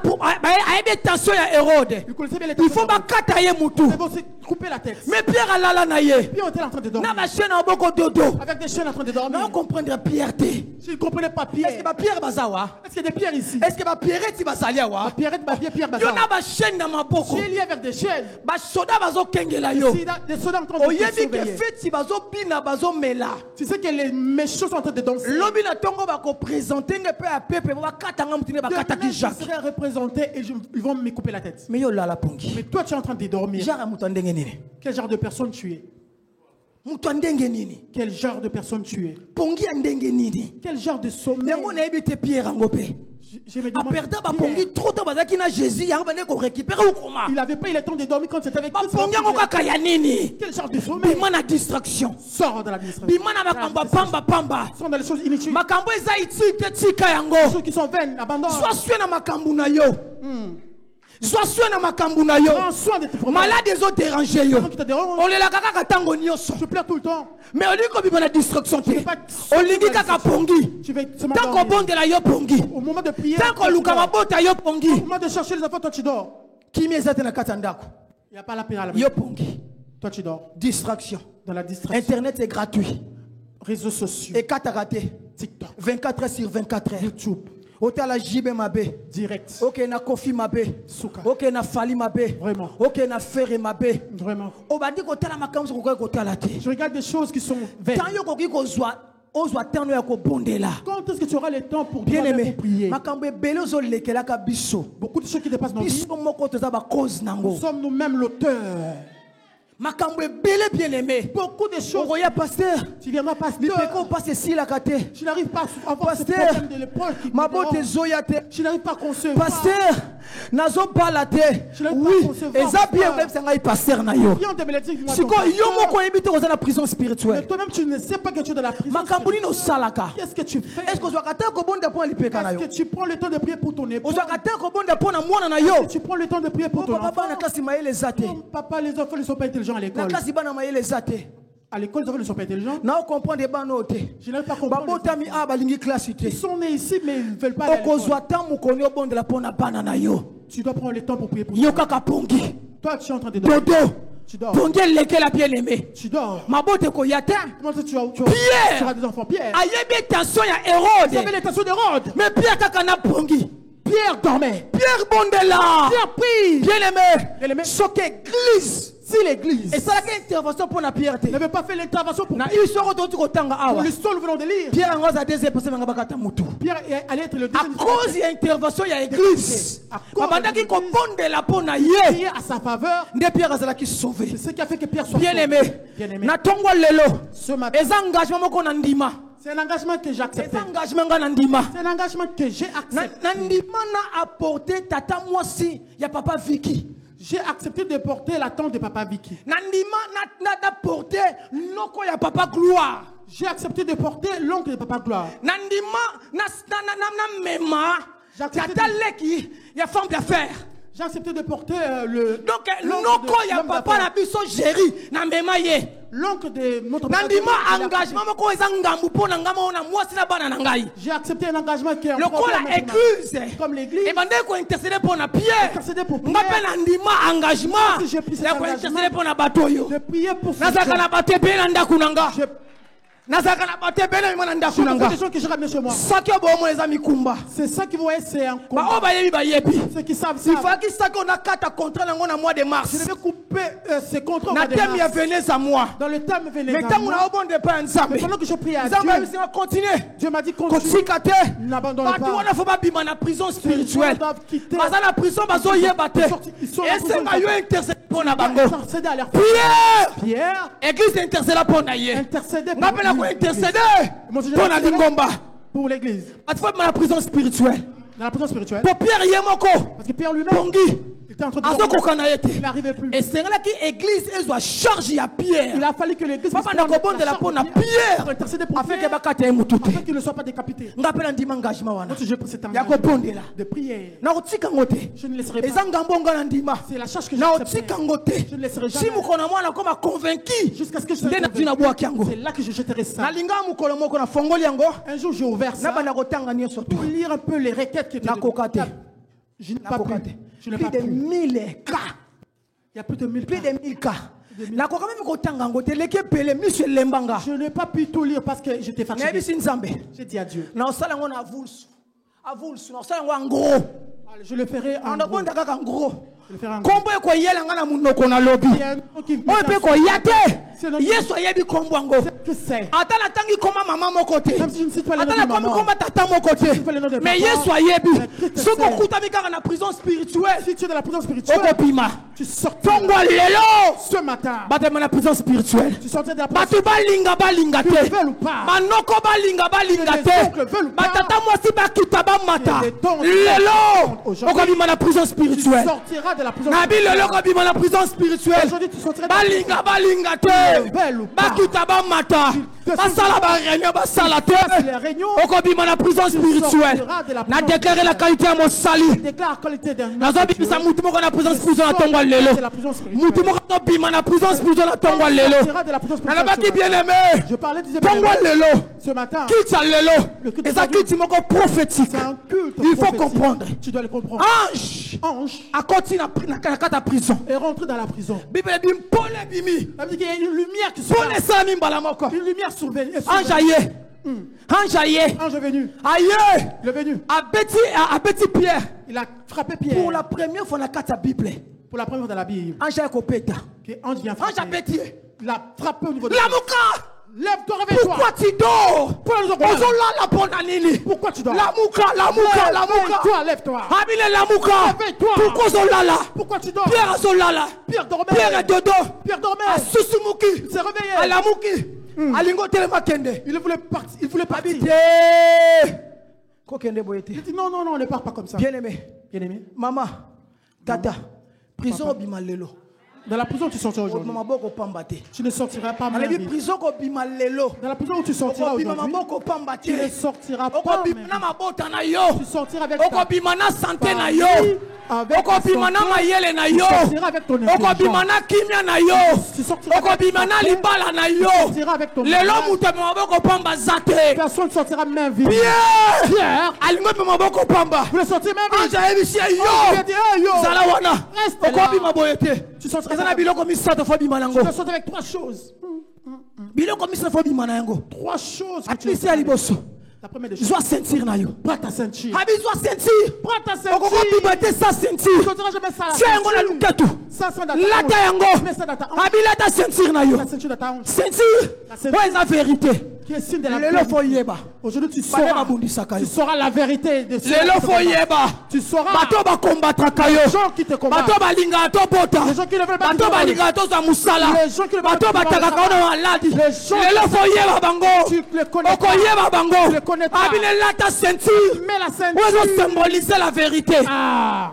ayebi tension ya hérode Vous connaissez bien les il faut bakata ye mutu Ils vont se couper la tête. mais pierre alala na ye Pierre était en train de dormir. na bashene na maboko dodo Avec des chaînes en train de dormir. na comprendre pierre te Si ne comprenez pas est-ce que Pierre. bapierre baza wa Est-ce qu'il y a des pierres ici? est-ce que bapierreti bazali awa Pierre, Pierre, yo na bashene na maboko J'ai lié avec des chaînes. basoda bazokengela yo Des soldats en train de te oyebi ke surveiller. feti bazobina bazomela Tu sais que les méchants sont en train de danser. lobi na ntongo bakopresente nge mpe ya pepe bakatanga mutu nde bakataki Je jacques serai représenté et ils vont me couper la tête. mais yo olala pongi Mais toi, tu es en train de dormir. genre ya moto ya ndenge nini Quel genre de personne tu es? moto ya ndenge nini Quel genre de personne tu es? pongi ya ndenge nini Quel genre de sommeil? yango nayebi te pierre yango mpe Je me demande, aperda Pierre, bapongi trop to bazalaki na jésus yango bande korécupere okoma il n'avait pas eu le temps de dormir quand c'était avec Christ. bapongi yango kaka ya nini Quel genre de sommeil? bima na distraction Sors de l'administration. bima na makambo ya pamba Sors dans les choses inutiles. makambo eza itike tika Les yango choses qui sont vaines, abandonne. zwa sue na makambo na yo zwa sue na makambo na yo Prends soin de tes problèmes. malade ezoderange yo Qui te dérange. olelaka kaka ntango nyonso Je pleure tout le temps. mais olingi kobima na distraction te pas- olingi kaka pongi Tu vas se ntango m'endormir. obondela yo pongi Au moment de prier, ntango toi, tu oluka dors. mabota yo pongi Au moment de chercher les enfants, toi tu dors. kimi eza te na kati ya ndako Il n'y a pas la paix à la yo maison. pongi Toi tu dors. distraction Dans la distraction. internet est gratuit Réseaux sociaux. ekataka te TikTok. 24 heures sur 24 heures YouTube. otala jibe mabe Direct. ok na kofi mabe Suka. ok na fali mabe Vraiment. ok na fere mabe Vraiment. obandi kotala makambo so kokoki kotala te Je regarde des choses qui sont vaines. tant yo kokoki ozwa tano ya kobondela Quand est-ce que tu auras le temps pour bien demander aimé pour prier? makambo ebele ozolekelaka biso Beaucoup de choses qui dépassent nos vies. biso moko toza bacause Nous nango sommes nous-mêmes l'auteur. makambo ebele bien aimé Beaucoup de choses. okoya pasteur Tu viendras pasteur. mipeko opasi esilaka te Je n'arrive pas à avoir ce Pasteur, problème de l'épaule qui me mabote dérange. ezoya te Je n'arrive pas à concevoir. pasteur nazobala te Je n'arrive pas oui à concevoir, eza bien pasteur. oyebisa ngai pasteur na yo Viens de me le dire, dis-moi ton sikoyo yo pasteur. moko oyebi te koza na prison Mais spirituelle toi-même, tu ne sais pas que tu es dans la prison. makambo nini osalaka Qu'est-ce que tu fais? est-ce que ozwaka te kobonda mpo na lipeka na Est-ce yo que tu prends le temps de prier pour ton épouse? ozwaka te kobonda mpo na mwana na Est-ce yo que tu prends le temps de prier pour Oh, ton papa enfant? bana kasi mayele eza te Non, papa, les enfants ne sont pas intelligents à na l'école. kasi bana mayele eza te À l'école, les enfants ne sont pas intelligents. na okomprendre bana oyo te Je n'arrive pas à comprendre. babotami awa balingi klasi te Ils sont nés ici, mais ils ne veulent pas aller à l'école. okozwa ta mokoni obondela mpo na bana na yo Tu dois prendre le temps pour prier pour yo toi. kaka pongi Toi, tu es en train de dormir. dodo Tu dors. pongi elekela bien aimé Tu dors. mabote koya te Comment ça, tu Pierre. auras des enfants? Pierre. ayebi tension ya Tu avais hérode l'intention de Rhodes. mais pierre kaka na pongi Pierre dormait. pierre bondela Pierre prie. bien Bien aimé aimé. soki église Si l'église esalaki intervention mpo na pierre te n'avait pas fait l'intervention pour na histoire oyo toti kotanga pour awa l'histoire, nous venons de lire. pierre yango aza deuxième personne nanga bakata mutu Pierre allait être le à deuxième. cause ya intervention ya église À cause babandaki de l'église. kobondela mpo na ye Prier à sa faveur. nde pierre azalaki sauvé C'est ce qui a fait que Pierre soit bien sauvé. aimé Bien aimé. na ntongo lelo Ce matin, eza engagement moko na ndima c'est un engagement que j'ai accepté. eza engagement nga na ndima C'est un engagement que j'ai accepté. na ndima na apporte tata mwasi ya papa viki J'ai accepté de porter la tente de papa Vicky. na ndima na porte loko ya papa gloire J'ai accepté de porter l'oncle de papa Gloire. na ndima na mema J'accepte tata de- leki ya femme d'affaires J'ai accepté de porter le. donc l'oncle loko de ya l'homme papa na d'affaires. biso géri na mema ye L'oncle de notre na papa. ndima J'ai accepté. engagement moko eza ngambu mpo na ngai moko na mwasi na bana na ngai J'ai accepté un engagement qui est un lokola problème maintenant. église Comme l'église. ebandeki kointercede mpo na pierre Intercéder pour nga mpe Pierre. na ndima engagement Si j'ai pris cet ya engagement, kointercede mpo na bato oyo J'ai prié pour ce nazalaka na bato ebele na ndako na nga Je- nazalaka na bato ebele mima na ndako Je na vois nga des gens qui je ramène chez moi. soki obomo eza mikumba C'est ça qui voyait, c'est un combat. baoyo bayebi bayebi Ceux qui savent ça. sifaki soki onakata contrat nango na mois de Je mars devais couper ces contrats au na mois de teme ya mars. venez à moi Dans le thème mais vénégal. ntango na obonde epai ya nzambe Mais pendant que je prie à nzambe Dieu, abisinga continue Dieu m'a dit continue. kotika te N'abandonne bato pas. wana fo babima na prison spirituelle doivent quitter. baza na prison bazoyeba te Ils sont en prison. esenga yo intercede mpo na bango Intercéder à leur pierre Pierre église interceda mpo na ye intercéder nga mpe na pour kointercede Moi aussi, je mpo na intercède lingomba pour l'église. bato fo bima na prison spirituelle Dans la prison spirituelle. po pierre ye moko Parce que Pierre lui-même, pongi il était en train de azokoka na ye te Il n'arrivait plus. esengelaki église ezwa charge ya pierre Il a fallu que l'église papa na kobondela mpo na pour pierre intercéder pour afin ke Pierre, bakata ye mutu te afin qu'il ne soit pas décapité. nga mpe na ndima engagement wana Moi aussi, je prends cet ya engagement kobondela de prière. nakotika ngo te Je ne laisserai eza pas. ngambo nga na ndima C'est la charge que j'accepte. naotika ngo te Je ne laisserai si jamais. mokolo na mwana koma convaincu Jusqu'à ce que je nde sois nati nabwaki yango C'est là que je jeterai ça. nalinga mokolo moko nafongoli yango Un jour, j'ai ouvert ça nabanda kotanga nyonso to pour lire un peu les requêtes qui étaient nakoka te Je n'ai pas nakoka pu. te Je n'ai plus pas de pu. 1000 cas Il y a plus de 1000 plus cas. de 1000 cas nakoka meme kotanga yango te leki epele miso elembanga Je n'ai pas pu tout lire parce que j'étais fatigué. nayebisi nzambe J'ai dit à Dieu. naosala yango na avulsu naosala yango en gros Allez, je le ferai en gros. andabonda kaka en gros Je le ferai en gros. kombo ekoyela nga na monoko na lobi Il y a un nom qui me oyo mpe vient koya C'est te notre- yesu ayebi kombo yango que c'est. ata natangi koma mama moko te Même si je ne cite pas le ata nom de nakomi maman. koma tata moko pas le nom de te mais papa. yesu ayebi Mais Christ soki sait. okutami kaka na prison spirituelle Si tu es dans la prison spirituelle, okopima tu sortiras ntongo lelo ce matin. batema na prison spirituelle Tu sortiras de la prison bato balinga Que te le veulent ou pas. banoko balinga Que les te oncles veulent ou pas. batata mwasi bakita bamata Que les tantes lelo aujourd'hui. okobima na prison Tu spirituelle sortiras de la prison nabi lelo okobima na prison spirituelle Aujourd'hui, tu sortiras de la balinga te Belle ou pas. bakita bamata te basala baréunion basala C'est te les réunions. okobima na prison spirituelle sortiras de la na prison déclare la qualité ya mosali Déclare la qualité d'un nazobimisa mutu moko na prison spirituelle na ntongo ya lelo de la prison spirituelle. mutu moko azobima na prison spirituelle na ntongo ya lelo sortira de la prison spirituelle. nalobaki ce matin. bien aimé Je parlais du ntongo ya lelo ce matin. kiti ya lelo Le culte eza d'aujourd'hui. kiti moko prophétique C'est un culte. il faut prophétique. comprendre Tu dois le comprendre. ange Ange akoti na kati ya prison est rentré dans la prison. bible ebi mpole ebimi Ça veut dire qu'il y a une lumière qui se mpole passe. esalami mbala moko Une lumière surveille. ange aye ange aye Ange est venu. aye Il est venu. abeti pierre Il a frappé Pierre. pour la première fois na kati ya bible Pour la première fois dans la Bible. ange aye kopeta Que Ange vient ange frapper. abeti ye Il a frappé au niveau de lamuka Lève-toi, réveille-toi. pourquoi tu dors ozolala mpo na nini Pourquoi tu dors? lamuka Lève-toi, lève-toi. abile lamuka Réveille-toi. pourquoi ozolala Pourquoi tu dors? pierre azolala Pierre dormait. pierre dodo Pierre dormait. asusumuki Il s'est réveillé. alamuki alingi otelema kende Il voulait partir. Il voulait partir. te kokende boye te Il dit non, non, non, ne pars pas comme ça. bien aimé Bien aimé. mama tata prison obima lelo Dans la prison où tu sortiras aujourd'hui, maboko pamba te tu ne sortiras pas alebi même. prison kobima lelo Dans la prison où tu sortiras okobima aujourd'hui, maboko pamba tu ne te sortiras pas okobima même. na mabota na yo Tu sortiras avec ta okobima na sante na yo avec ta okobima na santé. mayele na Tu yo sortiras avec ton okobima intelligence. na kimia na yo Tu sortiras avec okobima ta na santé. libala na Tu yo sortiras avec ton lelo mariage. moto amema maboko pamba za te Personne ne sortira main vide. pierre Pierre, alingi opema maboko pamba vous le sortir main vide. ange ayebisi ye Il a yo dit, hey, yo, zala wana Reste là. okobima boye te Tu sortiras eza na biloko misato fo bima nango tu vas sortir avec trois choses. biloko misato fo bima na yango Trois choses que tu abisi ya liboso La première des choses. zwa ceinture na yo Prends ta ceinture. abi zwa ceinture Prends ta ceinture. okokobima te sa Tu ceinture ne sortiras jamais ça. tia yango na luketu Ça sera dans ta lata hanche. yango Mets ça dans ta hanche. abi lata ceinture na yo La ceinture dans ta hanche. ceinture La ceinture. oyo eza vérité Qui est signe de la lelo fo vérité. yeba Aujourd'hui, tu bale sauras. babundisaka Tu yo sauras la vérité de ce lelo fo yeba Tu sauras. bato bakombatraka yo Les gens qui te combattent. bato balingaka tobota Les gens qui ne veulent pas bato te balingaka tozwa mosala Les gens qui ne veulent pas bato te batakaka voir ono maladi Les gens lelo qui- fo yeba bango Tu les connais pas. okoyeba bango Tu les connais pas. abine lata ceinture Mets la oyo ceinture. ezosymbolize la vérité Ah.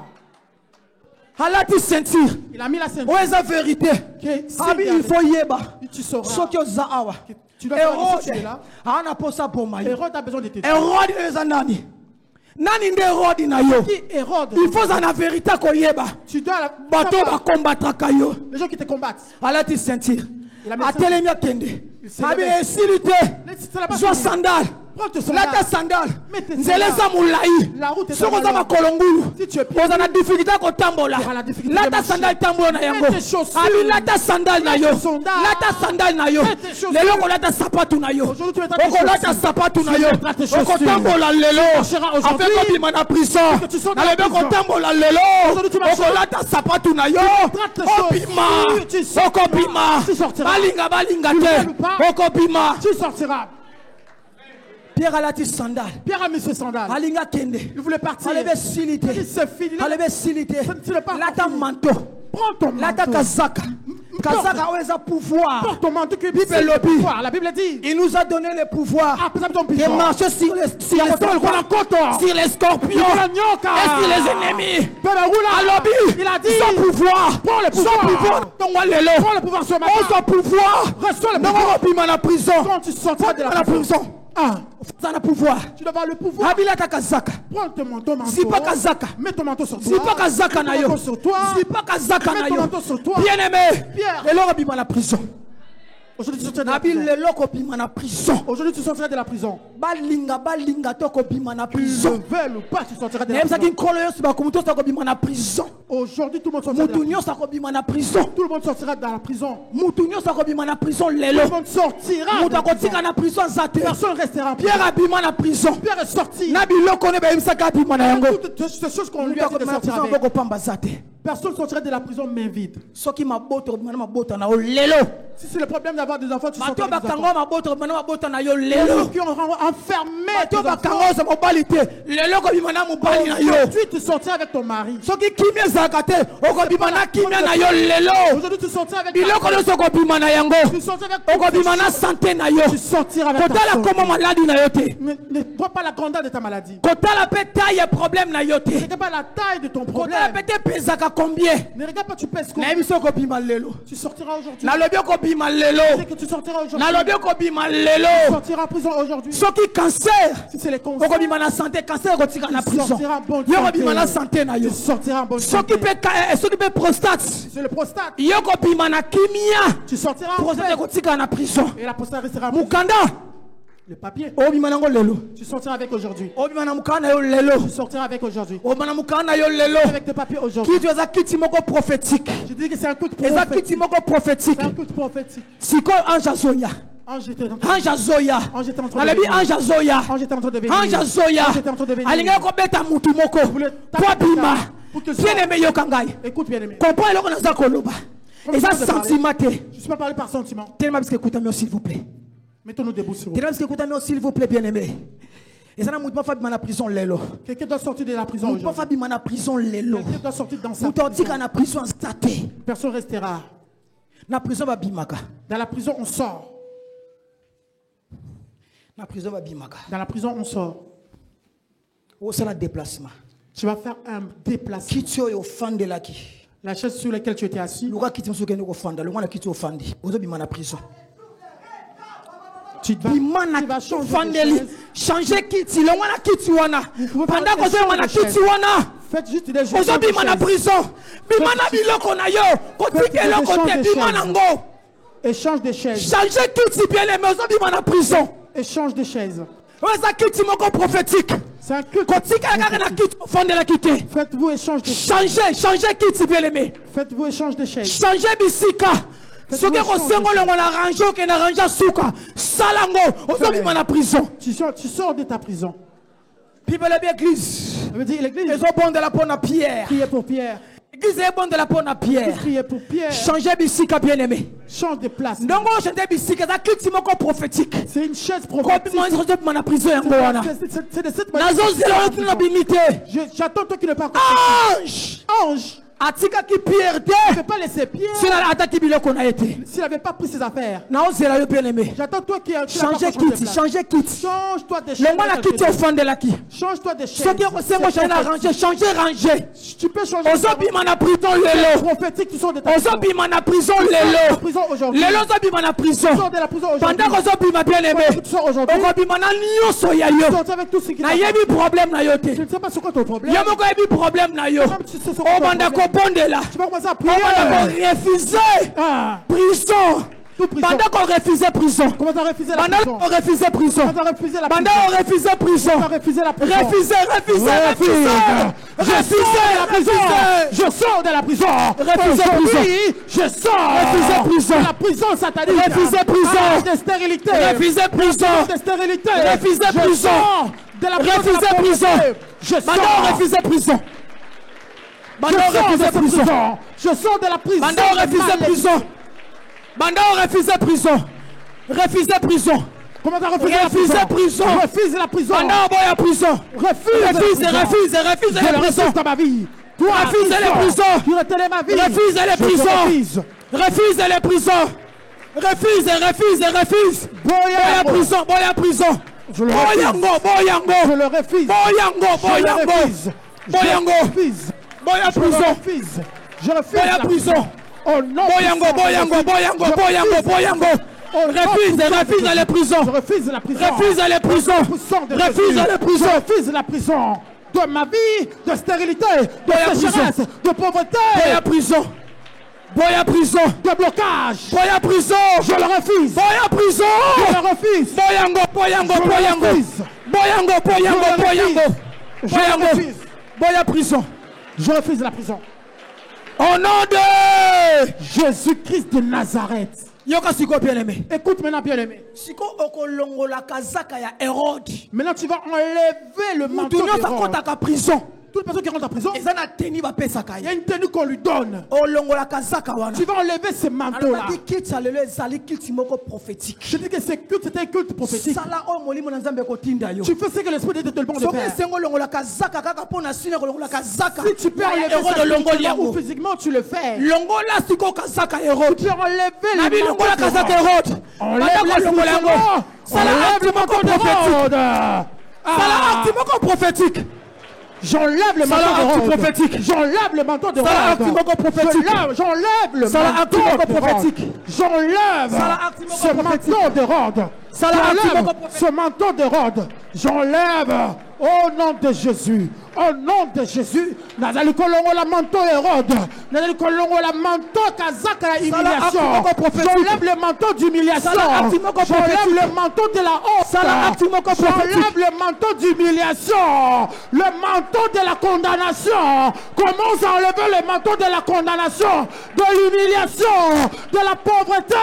alati ceinture Il a mis la ceinture. oyo eza vérité Qui est signe abi de la il faut yeba Tu sauras. soki oza awa Tu dois savoir que si tu es herode là. aa na posa boma yo Hérode a besoin de te tuer. herode oyo eza nani nani nde herode na yo Qui Hérode? il faut za na vérité koyeba Tu dois la. bato savoir. bakombatraka yo Les gens qui te combattent. alati ceinture Il a mis atelemi akende s'est abi levé. esili te Ça n'a pas zwa fini. sandale Prends tes sandales. Lata sandale. Mets tes Nzela sandales. eza molayi. La route est Soko za longue. makolo ngulu. Si tu es pieds Oza na difficulté kotambola. tu auras la difficulté de Lata marcher. sandale tambola na yango. Mets tes chaussures. Abi lata sandale na Mets yo. tes sandales. Lata sandale na yo. Mets tes chaussures. Lelo ko lata sapatu na yo. Aujourd'hui, tu mettras tes Oko lata chaussures. sapatu na Tu yo. mettras tes chaussures. Oko tambola lelo. marcheras aujourd'hui. Afin ko bima na prison. Que tu sors de Na la lebe ko prison. tambola lelo. Aujourd'hui, tu marcheras. Oko lata sapatu na yo. mettras tes Obima. chaussures. Tu sortiras. Oko bima. Tu sortiras. Balinga Tu te. veux pas. Oko bima. Tu sortiras. Pierre alati sandale. Pierre a mis ses sandales. Alinga kende. Il voulait partir. Alebe silite. Il s'est fini. Alebe silite. Ce n'est pas Lata fini. manto. Prends ton Lata manteau. kazaka. Kazaka oeza pouvoir. Porte ton manteau que Bible c'est le lobby. pouvoir. La Bible dit. Il nous a donné le pouvoir Ah, peut-être ton de pigeon. marcher sur les scorpions, sur les scorpions et sur les ennemis. Alobi, Il a dit. son pouvoir, Prends le son pouvoir. pouvoir, Prends le pouvoir ce matin. son pouvoir, Reçois le non, pouvoir. on va la prison, Quand tu sortiras de la la prison. prison, Ah, ça a pouvoir. tu dois avoir le pouvoir. Habila takazaka, Prends ton manteau. si pas kazaka, Mets ton manteau sur toi. si pas kazaka na Mets ton yo, manteau sur toi. si pas kazaka na Mets ton yo, manteau sur toi. bien aimé, Pierre. et l'or abima la prison. Aujourd'hui, tu sortiras de la Nabil prison. le loko bima na prison. Aujourd'hui, tu sortiras de la prison. Balinga toko bima na Tu le prison. veux ou pas, tu sortiras de la Nayebisaki prison. nkolo nyonso bakomi toko bima na prison. Aujourd'hui, tout le monde sortira de la Mutu prison. nyonso akobima na prison. Tout le monde sortira de la prison. Mutu nyonso akobima na prison Tout lelo. le monde sortira. Mutu de la prison. akotika na prison aza te. Personne ne restera en prison. Pierre abima na prison. Pierre est sorti. Na biloko ne bayebisaka abima na yango. Toutes ces choses qu'on lui Mutu a dit de akobima na sortir prison avec. abokopamba aza te. Personne ne sortira de la prison main vide. Soki mabota okobima na mabota na yo lelo. Si c'est le problème d'avoir des enfants, tu Bato sortiras des bakango enfants. mabota okobima na mabota na yo Les lelo. gens qui ont enfermé tes Bato bakango enfants. oza mobali te. Lelo okobima na mobali na yo. Aujourd'hui, tu sortiras avec ton mari. Soki kimia ezalaka te okobima na kimia na yo lelo. Aujourd'hui, tu sortiras avec Biloko nyonso okobima na yango. Tu sortiras avec okobima na santé na yo. Tu sortiras avec ta kotala santé. komo maladi na yo te. Ne vois pas la grandeur de ta maladie. kotala mpe taille problème na yo Ne te. regarde pas la taille de ton kotala problème. mpe te pezaka combien. Ne regarde pas, tu pèses combien. nayebi so okobima lelo. Tu sortiras aujourd'hui. nalobi okobima lelo. C'est que tu sortiras aujourd'hui. nalobi okobima Tu lelo. sortiras en prison aujourd'hui. soki cancer Si c'est les conseils, okobima na santé cancer ekotika na prison sortiras en bonne yo santé. okobima na santé na yo. tu sortiras en bonne soki santé. mpe prostate C'est le prostate. yo okobima na kimia Tu sortiras en prostate paix. ekotika na prison. Et la prostate restera en prison. mukanda Le papier. obima nango lelo. Tu sortiras avec aujourd'hui. obima na mukanda na yo lelo. Tu sortiras avec aujourd'hui. obima na mukanda na yo lelo. Avec tes papiers aujourd'hui. kiti eza kiti moko prophétique. Je dis que c'est un coup de eza kiti prophétique. moko prophétique. C'est un coup de prophétique. sikoyo ange azoya. Ange était en train ange azoya Ange était en train de nalobi venir. ange azoya Ange était en train de venir. ange azoya Ange était en train de venir. alingaki kobeta mutu moko voulait po abima pour que bien aimé yoka ngai Écoute bien aimé. comprend eloko naza koloba eza sentiment te Je ne suis pas parlé par sentiment. telema biske écoutami s'il vous plaît Mettons-nous debout sur vous. telema biske écoutami s'il vous plaît bien aimé eza na mutu moko abima na prison lelo Quelqu'un doit sortir de la prison mutu moko aujourd'hui. abima na prison lelo Quelqu'un doit sortir dans sa mutu aotika prison. na prison aza te Personne restera. na prison babimaka Dans la prison, on sort. na prison babimaka Dans la prison, on sort. osala déplacement Tu vas faire un déplacement. kiti oyo ofandelaki La chaise sur laquelle tu étais assis, luka kiti mosusu okende kofanda longwa na kiti ofandi ozobima na prison tu vas, bima tu vas na changer de ofandeli chaise. change kiti longwa na kiti wana pouvez pas panda changer kozonga na de chaise. kiti wana Faites juste des gestes. ozobima na prison bima na biloko na yo kotika eloko te bima nango Échange de chaises. change kiti bien aimé ozobima na prison Échange de chaises. oyo eza kiti moko prophétique C'est un culte. kotikala kaka na kiti ofandelaki te Faites-vous échange de chaises. change kiti bien aimé Faites-vous échange de chaises. change bisika soki kosenga olongo na range okende range suka salango ozobima na prison Tu sors de ta prison. bible elobi église Ça veut dire l'église. ezobondela mpo na pierre Priez pour Pierre. église ebondela mpo na pierre Priez pour Pierre. change bisika bien aimé Change de place. ndongo ochange bisika eza kiti moko prophétique C'est une chaise prophétique. kobima na prison yango wana C'est de cette manière. nazozela oyo tina bimi te J'attends toi qui ne parles pas. ange Ange, atikaki pierre ne te peut pas laisser Pierre sina ataki biloko na ye te s'il n'avait pas pris ses affaires. naozela yo bien aimé J'attends toi qui change kiti change kiti Change-toi des longwa na kiti chaises. ofandelaki Change-toi des chaises. soki okosenga ochange na range change range Tu peux changer. ozobima na prison lelo Prophétique, tu sors de ta prison. ozobima na prison Tu sors de la lelo prison aujourd'hui. lelo ozobima na prison Tu sors de la prison aujourd'hui. pendant kozobima bien aimé Tu sors aujourd'hui. okobima na nyonso ya Tu yo sors avec tout ce qui nayebi problème na yo te Je ne sais pas c'est quoi ton problème. yo moko oyebi problème na yo Même si c'est son obanda problème. kobondela Tu vas commencer à prier. obanda korefuser Ah, prison toute prison. Pendant qu'on refusait prison. Comment t'as refusé la Pendant prison? qu'on refusait prison. Comment t'as refusé la Pendant prison? qu'on refusait prison. Comment t'as refusé la prison? Refusez la prison. Je sors de la prison. Refusez prison. Je sors. Refusez prison. De la prison satanique. Refusez prison. De stérilité. Refusez prison. De stérilité. Refusez prison. De la Refusez prison. Je Pendant sors. qu'on refusait prison. Pendant qu'on refusait prison. Je sors de la prison. Pendant qu'on refusait prison. Pendant qu'on refusait prison. Refusez prison. Comment t'as refusé la Refusez prison. Refuse la prison. Pendant qu'on voit la prison. Refusez Je la prison. refuse dans ma vie. Toi, Refusez les prisons. Tu retenais ma vie. Refusez les Je te prisons. refuse. Refusez les prisons. Refuse. Boya prison. Boya prison. Je le refuse. Je le refuse. Boya prison. Je refuse. Boya la prison. Oh non. Refuse les prisons. Je refuse la prison. Refuse les prisons. Refuse les prisons. Je refuse la prison. De ma vie, de stérilité, de sécheresse, de pauvreté. Boya prison. Boya prison. De blocage. Boya prison. Je le refuse. Boya prison. Je le refuse. Boya prison. Je refuse la prison. Au nom de Jésus-Christ de Nazareth. Yoka siko bien aimé. Écoute maintenant, bien aimé. Siko okolongola kazaka ya Hérode. Maintenant, tu vas enlever le manteau de Mutu Hérode. nyonso prison. Toute personne qui rentre en prison, Il y a une tenue qu'on lui donne. Tu vas enlever ce manteau-là. Je dis que c'est culte, c'était un culte prophétique. Tu fais ce que l'Esprit de Dieu te demande de faire. Si tu peux enlever ça ou physiquement, tu le fais. Tu peux enlever le manteau de Hérode. Enlève le manteau de Hérode. prophétique. J'enlève le manteau de prophétique. J'enlève le manteau de J'enlève le manteau prophétique. J'enlève ce manteau de Hérode. Ce manteau de Hérode. J'enlève au nom de Jésus. Au nom de Jésus. Nazali kolongo la manteau Hérode. Nazali kolongo la manteau kazaka la humiliation. J'enlève le manteau d'humiliation. J'enlève le manteau de la honte. J'enlève le manteau d'humiliation. Le manteau de la condamnation. Commence à enlever le manteau de la condamnation, de l'humiliation, de la pauvreté.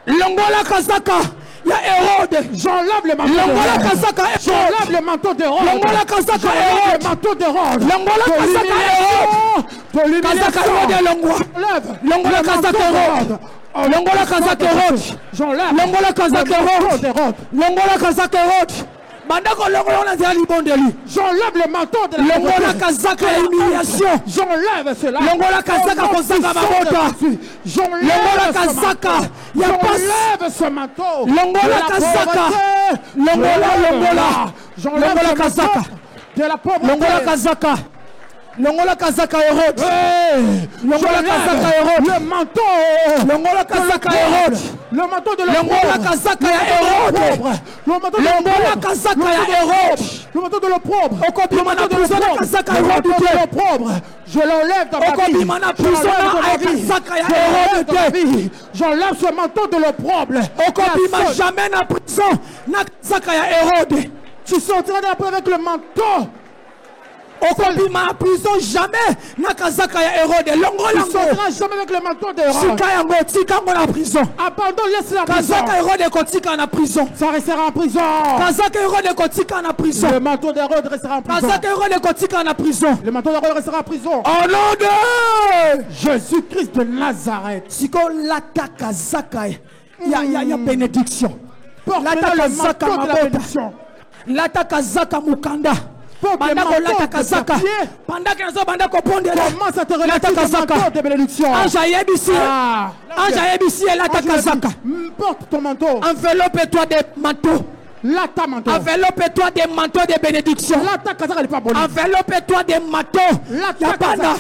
Longola Kazaka. Ya Hérode. J'enlève le manteau de Hérode. J'enlève le manteau d'Hérode. Longola Kazaka Hérode. Le manteau d'Hérode. Longola Kazaka Hérode. De l'humiliation. Longola Kazaka Hérode. Longola Kazaka Hérode. J'enlève. Longola Kazaka Hérode. Longola Kazaka Hérode. J'enlève le manteau de la Longola Kazaka humiliation. J'enlève cela. Longola Kazaka Kosaka Mabota. Longola Kazaka. J'enlève ce manteau. Longola Kazaka. Longola. J'enlève Kazaka. De la pauvreté. Longola Kazaka. Longola Kazaka Hérode. Longola Kazaka Hérode. Le manteau. Longola Kazaka Hérode. Le manteau de Longola Kazaka Hérode. Longola Kazaka Hérode. Le manteau de l'opprobre. Le manteau de l'opprobre. Je l'enlève dans ma vie. J'enlève ce manteau de l'opprobre. Jamais na prison. Na Kazaka Hérode. Tu sortiras d'après avec le manteau. Okobima prison jamais na Kazaka ya Hérode. Longola tu sortiras jamais avec le manteau d'Hérode. Sika yango tika ngo na prison. Abandonne, laisse la prison. Kazaka Hérode kotika na prison. Ça restera en prison. Kazaka Hérode kotika na prison. Le manteau d'Hérode restera en prison. Kazaka Hérode kotika na prison. Le manteau d'Hérode restera en prison. Au nom de Jésus-Christ de Nazareth. Siko lata Kazaka ya bénédiction. Lata Kazaka de la bénédiction. Lata Kazaka mukanda. Pendant que la Kazaka, pendant que nous avons compondé commence à te relater le manteau de bénédiction. Anjaïbisi et la Kazaka. Porte ton manteau. Enveloppe-toi des manteaux. Lata manteau. Enveloppe-toi des manteaux de bénédiction. Lata Kazaka n'est pas bon. Enveloppe-toi des manteaux. Lata Kazaka.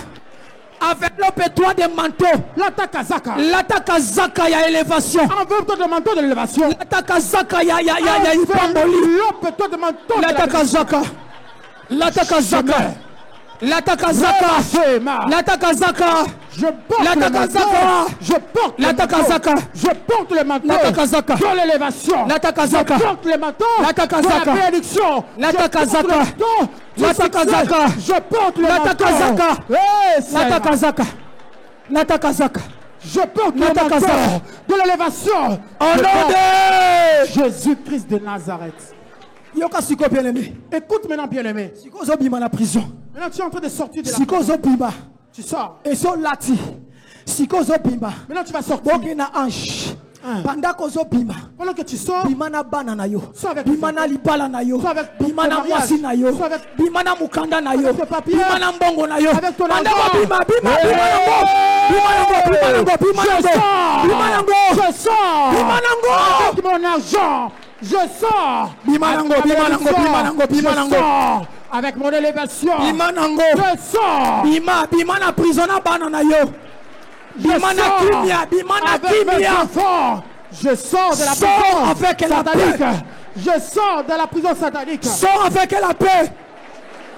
Enveloppe-toi des manteaux. Lata Kazaka. Lata Kazaka ya élévation. Enveloppe-toi de manteau de l'élévation. Lata Kazaka ya ipamboli. Enveloppe-toi de manteau de Lata Kazaka. Lata Kazaka. Lata Kazaka. Lata Kazaka. Je porte La le manteau. takazaka. Je porte le La manteau. takazaka. Je porte le manteau. La takazaka. Dans l'élévation. La takazaka. Je porte le manteau. La takazaka. Dans la bénédiction. La Je porte takazaka. le manteau. La Du succès. takazaka. Je porte le La manteau. takazaka. Eh, La Seigneur. takazaka. La takazaka. Je porte le La manteau takazaka. de l'élévation. Au Je nom porte de Jésus-Christ de Nazareth. Yoka siko bien-aimé. Écoute maintenant, bien-aimé. Siko zobima na prison. Maintenant, tu es en train de sortir de la Siko zobima. Tu sors. Et so lati. Siko zobima. Maintenant, tu vas sortir. Boki na ange. Hein. Pendant que zobima. Pendant que tu sors, Bima na bana na yo. Sois avec Bima tes na libala na yo. Sois avec Bima ton na mariage. mwasi na yo. Sois avec- Bima na mukanda na yo. Avec tes papiers. Bima na mbongo na yo. Avec ton Pendant argent. que bima bima bima nango. Bima nango bima nango bima je nango. sors. Bima nango. Je sors. Bima nango. Avec mon argent. Je sors. Bima Avec nango, ma bima bénédiction. nango, bima nango, bima Je nango. sors. Avec mon élévation. Bima nango. Je sors. Bima na prison na bana na yo. Bima na sors. kimia, bima na Avec mes kimia. enfants. Je sors de la Sors prison avec la satanique. paix. Je sors de la prison satanique. Sors avec la paix.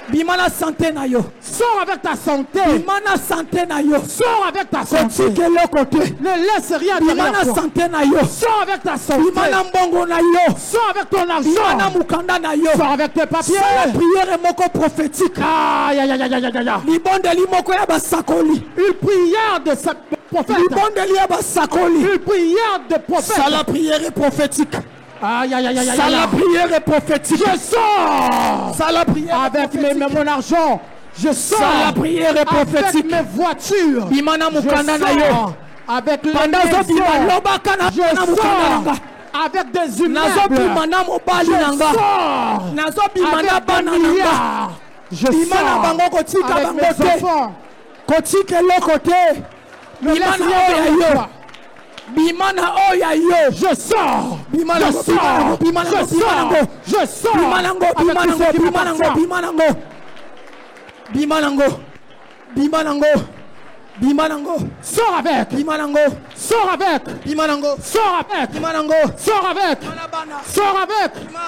Bima na santé na yo. Sors avec ta santé. Bima na santé na yo. Sors avec ta santé. Koti ke le côté. Ne laisse rien Bima derrière na toi. santé na yo. Sors avec ta santé. Bima na mbongo na yo. Sors avec ton Bima na argent. mukanda na yo. Sors avec tes papiers. Sala prière moko prophétique. Aïe, aïe, aïe, aïe, aïe, aïe, aïe. Libondeli moko ya basakoli. Une prière de ce prophète. Libondeli ya basakoli. Une prière de prophète. Sala prière prophétique. Aïe, aïe, aïe, aïe, aïe, Sala aïe. prière prophétique. Je sors Sala prière avec prophétique. mon argent. Je sors Sala prière avec prophétique. mes voitures. Bima na Je mukanda na yo. sors avec les Pendant zo bima maisons. lobaka na Je na mukanda sors nanga. avec des Nazo bima immeubles. na mobali Je nanga. sors Nazo bima na avec bana des nanga. milliards. Je Bima na sors bango kotika avec bango mes te. enfants. Kotika eloko te. Ne Bima laisse na rien oyo derrière yo. toi. Bima na oyo yo. Je sors. Bima Je nango, sors. bima nango, bima nango, Je bima sors. nango. Je sors. Bima nango, Avec bima tout nango, ce qui bima nango, m'appartient. bima nango. Bima nango. Bima nango. Bima nango. Sors avec. Bima nango. Sors avec. Bima nango. Sors avec. Bima nango. Sors avec. Bana bana. Sors avec. Bima.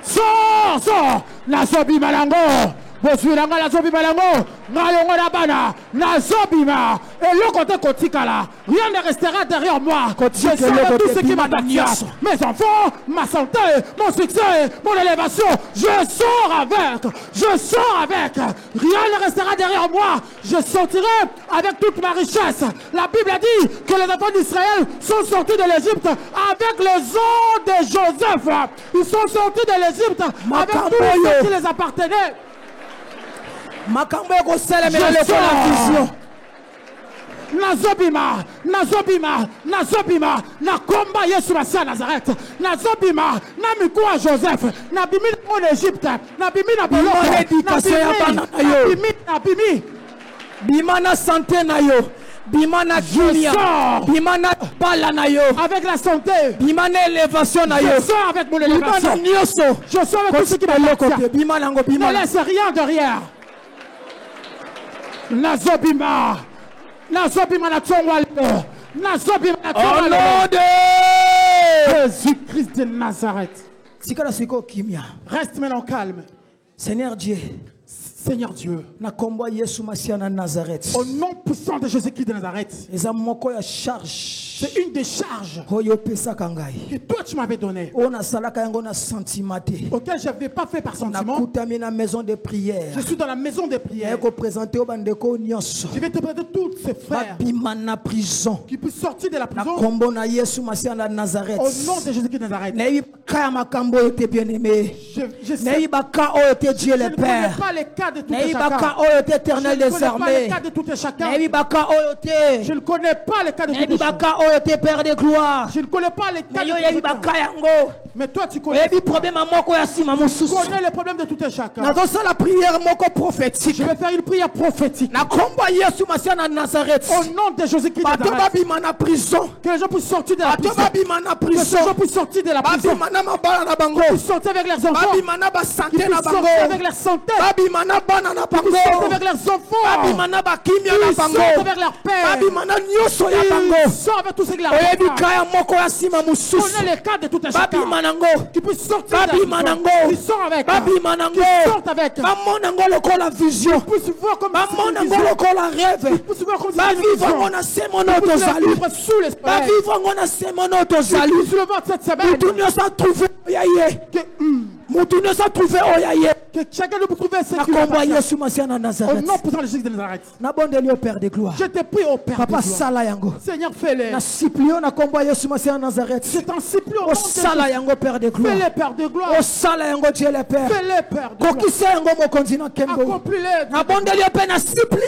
Sors. Sors. Nazobima lango. Bosuilanga nazobima lango. Nayongo na bana. Nazobima. Et le côté kotikala. Rien ne restera derrière moi. Je Kotika sors le avec tout côté ce qui bima m'appartient. nyonso. Mes enfants, ma santé, mon succès, mon élévation. Je sors avec. Je sors avec. Rien ne restera derrière moi. Je sortirai avec toute ma richesse. La Bible a dit que les enfants d'Israël sont sortis de l'Égypte avec les os de Joseph. Ils sont sortis de l'Égypte avec tout ce qui les appartenait. Makambo ekosalemela Je lokola vision. Nazobima, Nazobima, Nazobima, Nakomba Yesu Masiya Nazareth, Nazobima, Namikua Joseph, Nabimi en Égypte, Nabimi na Boloko, Bima éducation ya bana na yo. Nabimi, Bima na santé na yo. Bima na kimia. sors. Bima na bala na yo. avec la santé, Bima na élévation na yo. je sors avec mon Bima na élévation, nyonso. je sors avec tout ce qui m'appartient. Bima nango, Ne bima nango. laisse rien derrière. Nazobima, Nazobima na tsongwa lelo, Nazobima na Au tsongwa nom lelo. de Jésus-Christ de Nazareth. Sikala siko kimia. Reste maintenant calme. Seigneur Dieu, Seigneur Dieu, na kombo ya Yesu Masiya na Nazareth. au nom puissant de Jésus-Christ de Nazareth, Eza moko ya charge. c'est une des charges Oyo pesaka ngai. que toi tu m'avais données, Oyo nasalaka yango na sentiment te. auquel je n'avais pas fait par sentiment. Nakutami na maison de prière. Je suis dans la maison des prières. Eko présenter o bandeko nyonso. Je vais te présenter tous ces frères Babima na prison. qui puissent sortir de la Na prison kombo na Yesu Masiya na Nazareth. au nom de Jésus-Christ de Nazareth. Nayebi kaya makambo oyo te bien-aimé. Je sais, Nayebi baka oyo te Dieu je le ne connais Père. pas les cas de tout et Nayebi chacun. baka oyo te Je éternel ne des connais pas les armées. cas de tout et chacun. Nayebi baka oyo te. Je ne connais pas les cas de tout Nayebi et chacun. baka oyo te Père de gloire. Je ne connais pas les cas de Nayo tout yebi et chacun. baka yango. Mais toi tu connais. Oyebi problème ya moko ya sima Tu mosusu. connais les problèmes de tout et chacun. Nazosala prière moko prophétique. Je vais faire une prière prophétique. Na kombo ya Yesu Masiya na Nazareth. Au nom de Jésus-Christ de Bato Nazareth. babima na prison. Que les gens puissent sortir de la Bato prison. babima na Que les prison. gens puissent sortir de la prison. Babima na mabala na bango. Qu'ils puissent sortir avec leurs enfants. Babima na Qu'ils basanté puissent na sortir bango. avec leur santé. Babima na bana na bango. Ils sortent avec leurs enfants. Babima na bakimia na Ils bango. sortent avec leur père. Babima na nyoso ya Ils bango. sortent avec tout ce qu'ils ont. Oyebi kaya moko ya sima mususu. Connais les cas de tout un chacun. Babima nango. Tu peux sortir de la Babima prison. nango. Ils sortent avec. Babima nango. Ils sortent avec. Bamona ngo lokola vision. Ils peuvent voir comme Bamona ngo lokola rêve. Ils peuvent voir comme Bavivre ngo na semono tozali. sous les soleils. Bavivre ngo na semono tozali. Sur le ventre cette semaine. Mutu nyonso atrouve oyaye. Mutu nyonso atrouve oyaye. Que chacun de vous trouve ce Na qui kombo va Yesu Masiya na Au Nazareth. nom puissant de Jésus de Nazareth. Na bondeli au Père de gloire. Je te prie au Père de Papa gloire. sala yango. Seigneur, fais-les. Na supplio na kombo Yesu Masiya na Nazareth. Je t'en supplie au nom O de sala Jésus. yango Père de gloire. Fais-les, Père de gloire. O sala yango Dieu le Père. Fais-les, Père de gloire. Kokisa yango mokonzi na kembo. Accomplis-les. Na bondeli au Père na supplie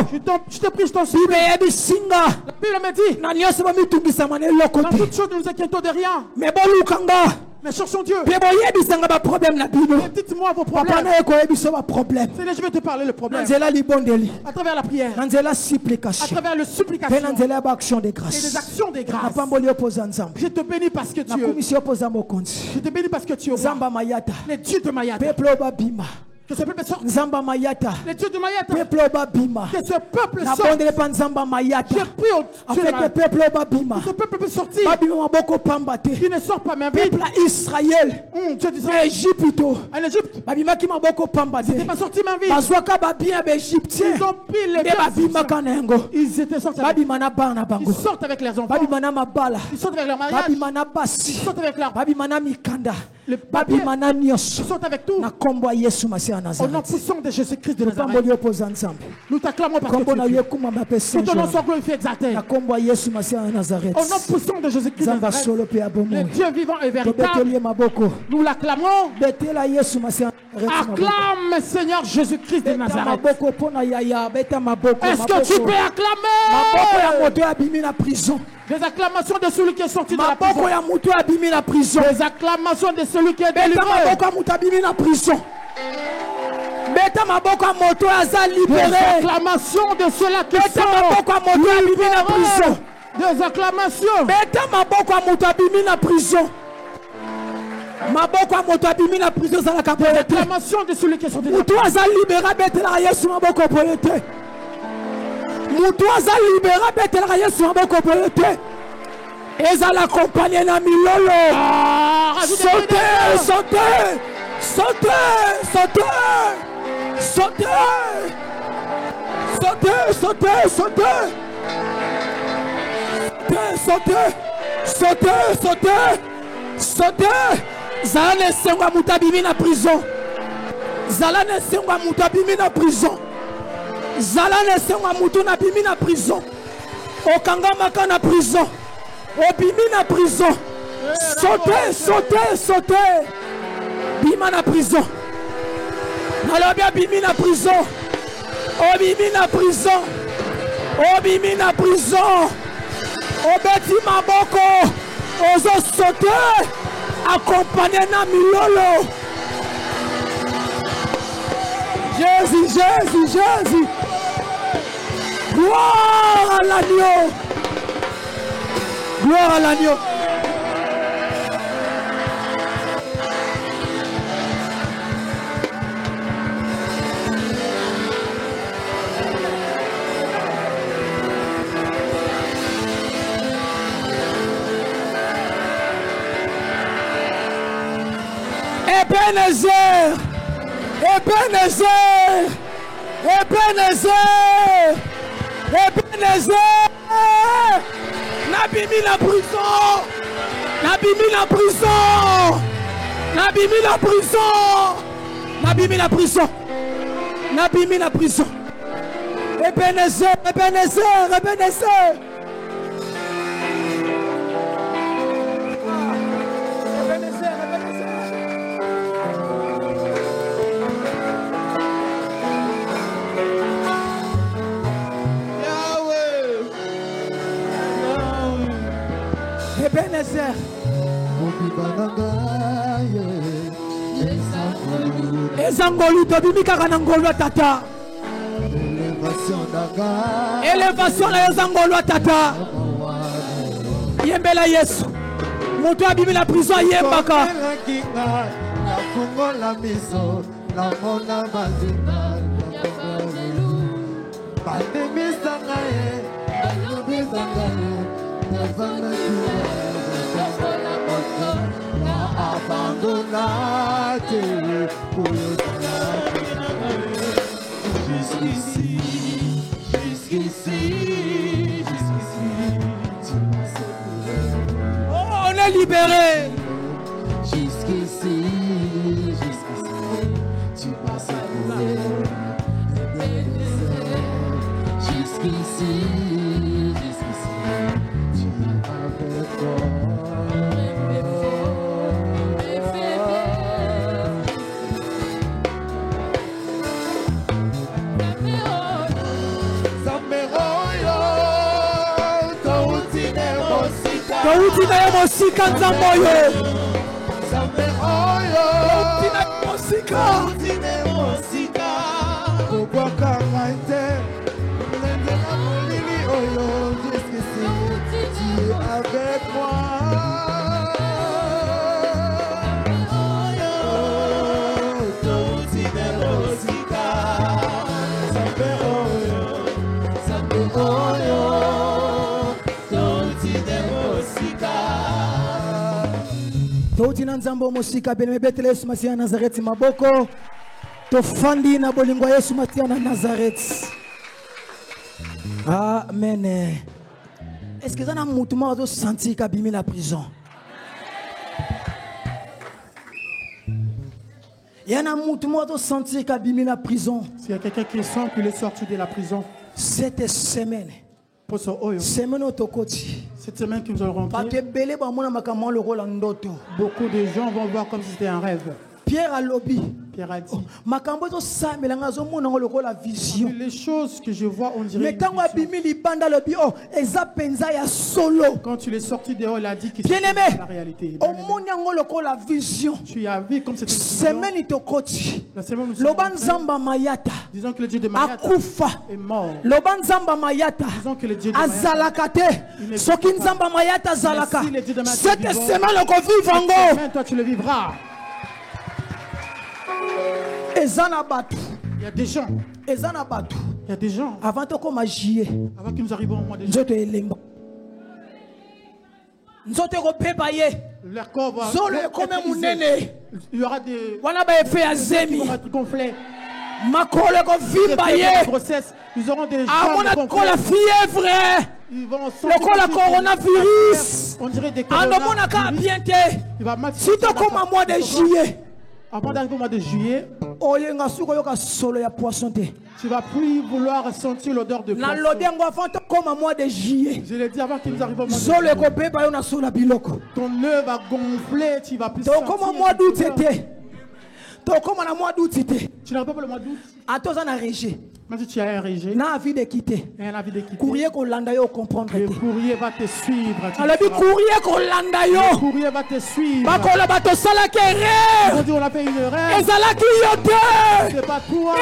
yo. Je te prie, je t'en supplie. Bibe yebi singa. La Bible me dit, Na nyonso bamitungisa mane loko dans te. toutes choses, nous nous inquiétons de rien. Mais bolukanga. Mais cherchons Dieu. Pe boyebisanga ba problème na bino. Et dites-moi vos Papa problèmes. na ekoyebiso ba problème. Seigneur, je vais te parler le problème. Nanzela libondeli. À travers la prière. Nanzela À supplication. travers le Pe supplication. nanzela ba action de Et des grâce. actions des grâces. Napamboli opoza nzambe. Je te bénis parce que Na tu es. komisi opoza mokonzi. Je te bénis parce que tu es roi. Nzamba mayata. Les dieux de Mayata. Peuple obabima. Que ce peuple sorte. Nzamba mayata. Les dieux de Mayata. Peuple obabima. Que ce peuple Na sorte. bondele pa nzamba mayata. Je prie au Dieu de Avec le Mayata. peuple obabima. Que ce peuple peut sortir. Babima maboko pambate. Qui ne sort pas, mais un Peuple Israël. Dieu d'Israël. Égypte. En Égypte. Babima ki maboko pambate. Ils n'étaient pas sortis, ma vie. Bazwaka babia ba égyptien. Ils ont pris les Nde babima kana yango. Ils étaient sortis avec. Babima na bana bango. Ils sortent avec leurs enfants. Babima na mabala. Ils sortent avec leur mariage. Babima na Ils basi. sortent avec leur. Babima na mikanda. Le papier. Babima na nyonso. Ils sortent avec tout. Na kombo ya Yesu Masiya Au nom Nazareth. puissant de Jésus-Christ de Nazareth. Pamboli opoza nzambe. Nous t'acclamons parce que Kombo na tu es ye Dieu. kuma mape Que ton nom Saint soit glorifié, exalté. na kombo ya Yesu Masiya Nazareth. Au nom puissant de Jésus-Christ de Nzambe Nazareth. solo pe Le abomo. Dieu vivant et véritable. Tobeteli maboko. Nous l'acclamons. Betela Yesu Masiya Nazareth. Acclame, Seigneur Jésus-Christ de Beta Nazareth. maboko pona yaya. Beta maboko. Est-ce que tu peux Maboko ya acclamer? moto abimi na prison. Des acclamations de celui qui est sorti de la Maboko prison. ya moto abimi na prison. Des acclamations de celui qui est Beta délivré. maboko ya moto abimi na prison. Beta maboko ya moto aza Des libéré. acclamations de ceux-là qui Beta maboko ya moto abimi na sont prison. libérés. Des acclamations. Beta maboko ya moto abimi na prison. Maboko ya moto abimi na prison ezalaka Des boye te. acclamations de celui qui est sorti de la Moto prison. aza libéré betelaka Yesu maboko boye te. Moto aza libéré betelaka Yesu maboko boye te. Ezala accompagné na milolo. Rajoutez Sautez, des sautez, sautez, sautez, sautez, sautez, sautez, sautez, sautez, sautez, sautez. Zala nesengo ya moto abimi na prison. Zala nesengo ya moto abimi na prison. Zala nesengo ya moto abimi na prison. Okangamaka na prison. Obimi na prison. Sautez, sautez, sautez. Bima na prison. Nalobi abimi na prison. Obimi na prison. Obimi na prison. Obeti maboko. Ozo sauter. Accompagné na milolo. Jésus, Jésus, Jésus. Gloire à l'agneau. Gloire à l'agneau. Ebenezer, Ebenezer, Ebenezer, Ebenezer. Nabimi la prison, Nabimi la prison, Nabimi la prison, Nabimi la prison, Nabimi la prison. Ebenezer, Ebenezer, Ebenezer. Ebenezer. Ezangolu tobimi kaka na ngolu ya tata. Elevation na ezangolu ya tata. Yembela Yesu. Moto abimi la prison yembaka. Oh, on est libéré. Jusqu'ici, tu m'as sauvé. Jusqu'ici, tu es avec Toutina nzambo mosika bene betele Yesu Masia Nazareti maboko tofandi na bolingo Yesu Masia na Nazareti. Amen. Est-ce que ça n'a moutouma au senti kabimi la prison? Il y a un moutouma au senti kabimi la prison. S'il y a quelqu'un qui sent qu'il est sorti de la prison cette semaine. Cette semaine que nous allons rentrer, beaucoup de gens vont voir comme si c'était un rêve. Pierre a lobby. Pierre a dit, les choses que je vois, on dirait quand tu l'es sorti dehors, il a dit que c'est la réalité. Tu as vu comme c'était la semaine où disons que le Dieu de Mayata est mort. Disons que le Dieu de Mayata cette semaine, toi tu le vivras. Il y a des gens. Il y a des gens. Avant que nous arrivions au mois de juillet, leur corps va être il y aura des qui vont être gonflés. Grossesse, ils auront des fièvre. Ils vont le coronavirus. On dirait des coronavirus. Il va mettre si tu comme un mois de juillet. Avant d'arriver au mois de juillet, tu vas plus vouloir sentir l'odeur de poisson. Je l'ai dit avant qu'il nous arrive au mois de juillet. Ton œuf va gonfler, tu vas plus sentir. Tu n'arrives pas le mois d'août. Maintenant tu as un rejet. Un avis de quitter. Courrier qu'on landa yo comprendre. Le courrier va te suivre. Le courrier qu'on landa yo. Le courrier va te suivre. On a fait une erreur. C'est pas toi.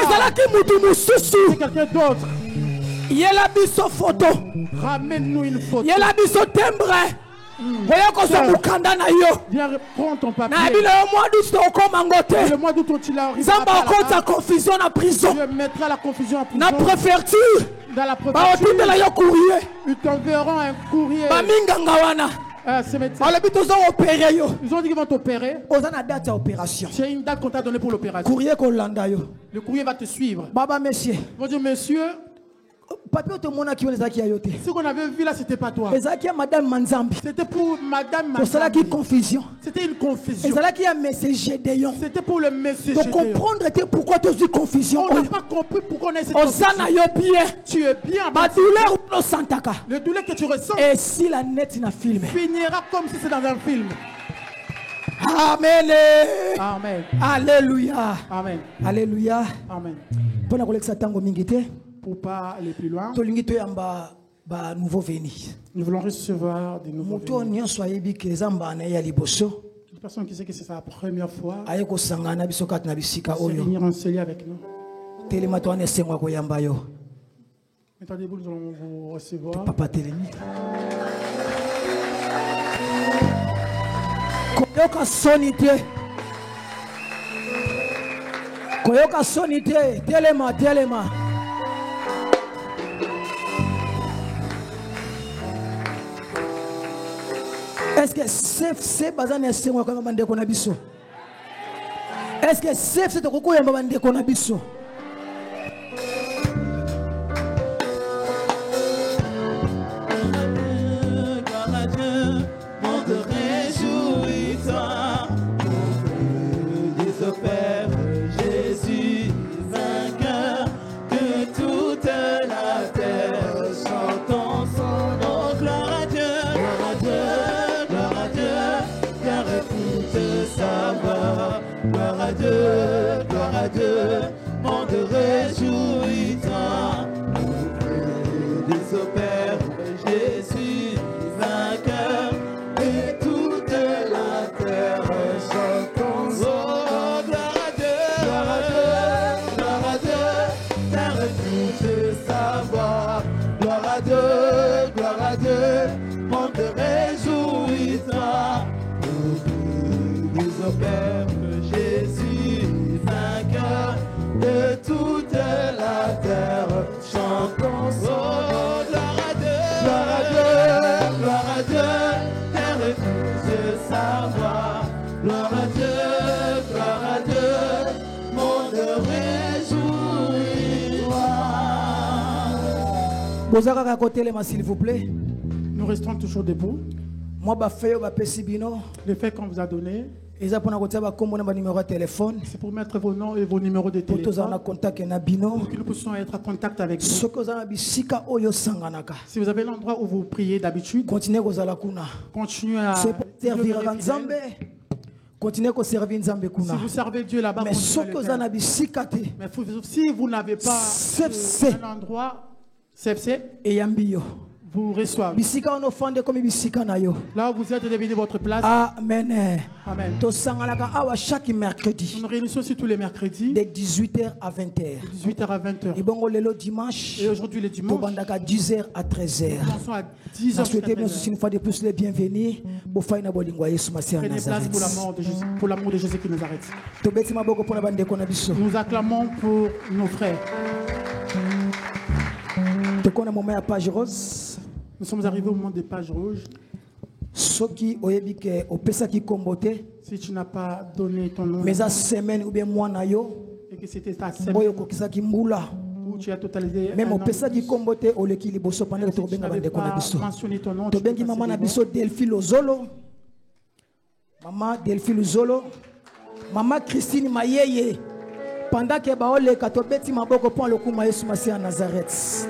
C'est quelqu'un d'autre. Photo. Ramène-nous une photo. Viens prends ton papier. Le mois d'août tu l'as confusion en prison. Tu mettras la confusion en prison. Na préfecture. Dans la préfecture. Ils t'enverront un courrier. Ils ont dit qu'ils vont t'opérer. C'est une date qu'on t'a donnée pour l'opération. Le courrier va te suivre. Monsieur. Ils vont dire monsieur. Ce qu'on avait vu là, c'était pas toi. C'était pour Madame Manzambi. C'était une confusion. C'était pour le messager. De comprendre pourquoi tu as confusion. On n'a pas compris pourquoi on a cette confusion. Tu es bien. Le douleur que tu ressens. Et si la net n'a filmé. Finira comme si c'est dans un film. Amen. Amen. Alléluia. Amen. Alléluia. Amen. Pour pas aller plus loin, nous voulons recevoir des nouveaux venus. Une personne qui sait que c'est sa première fois, c'est venir en celui avec nous. Maintenant, debout, nous allons vous recevoir. Papa Télémi. Koyoka sonité. Koyoka sonité. Téléma. Est-ce que c'est bazan est moi quand bande kona biso? Est-ce que c'est kokoko ya bande kona biso? Monde réjouis-toi, des opères, Jésus vainqueur, et toute la terre chantons. Oh, gloire à Dieu, terre toute sa voix. Gloire à Dieu, monde réjouis-toi, des opères, Jésus vainqueur. De toute la terre, chantons son nom. Gloire à Dieu, terre épouse sa voix. Gloire à Dieu, monde réjouis-toi. Bozaka côté les s'il vous plaît. Nous restons toujours debout. Moi ba fait ba pesibino. Les faits qu'on vous a donnés. C'est pour mettre vos noms et vos numéros de téléphone pour que nous puissions être en contact avec vous. Si vous avez l'endroit où vous priez d'habitude, continuez à servir si vous servez Dieu là-bas, mais si vous n'avez pas un endroit, vous recevez. Là où vous êtes, devenez votre place. Amen. Amen. Chaque mercredi. Nous nous réunissons aussi tous les mercredis. De 18h à 20h. De 18h à 20h. Et aujourd'hui le dimanche. De 10h à 13h. Nous commençons à 10h. Souhaitez bien une fois de plus les bienvenus. Prenez place pour l'amour de Jésus qui nous arrête. Nous acclamons pour nos frères. Nous sommes arrivés au moment des pages rouges. Si tu n'as pas donné ton nom, et que c'était ta semaine où tu as totalisé même au pesa qui comboté au leki liboso pendant que tu benga bande kona biso to bengi mama na biso Delphi Lozolo, mama Delphi Lozolo, mama Christine Mayeye pendant que baole kato beti maboko pon lokuma Yesu Masia Nazareth.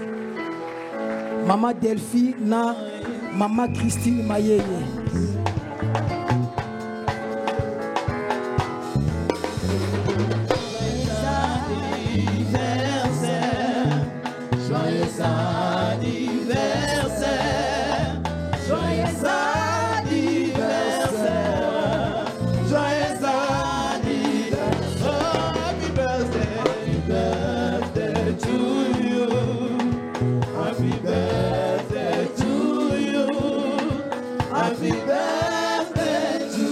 Mama Delphi na Mama Christine Mayeye. Joyeux anniversaire, joyeux anniversaire, joyeux anniversaire, happy birthday to you, happy birthday to you, happy birthday to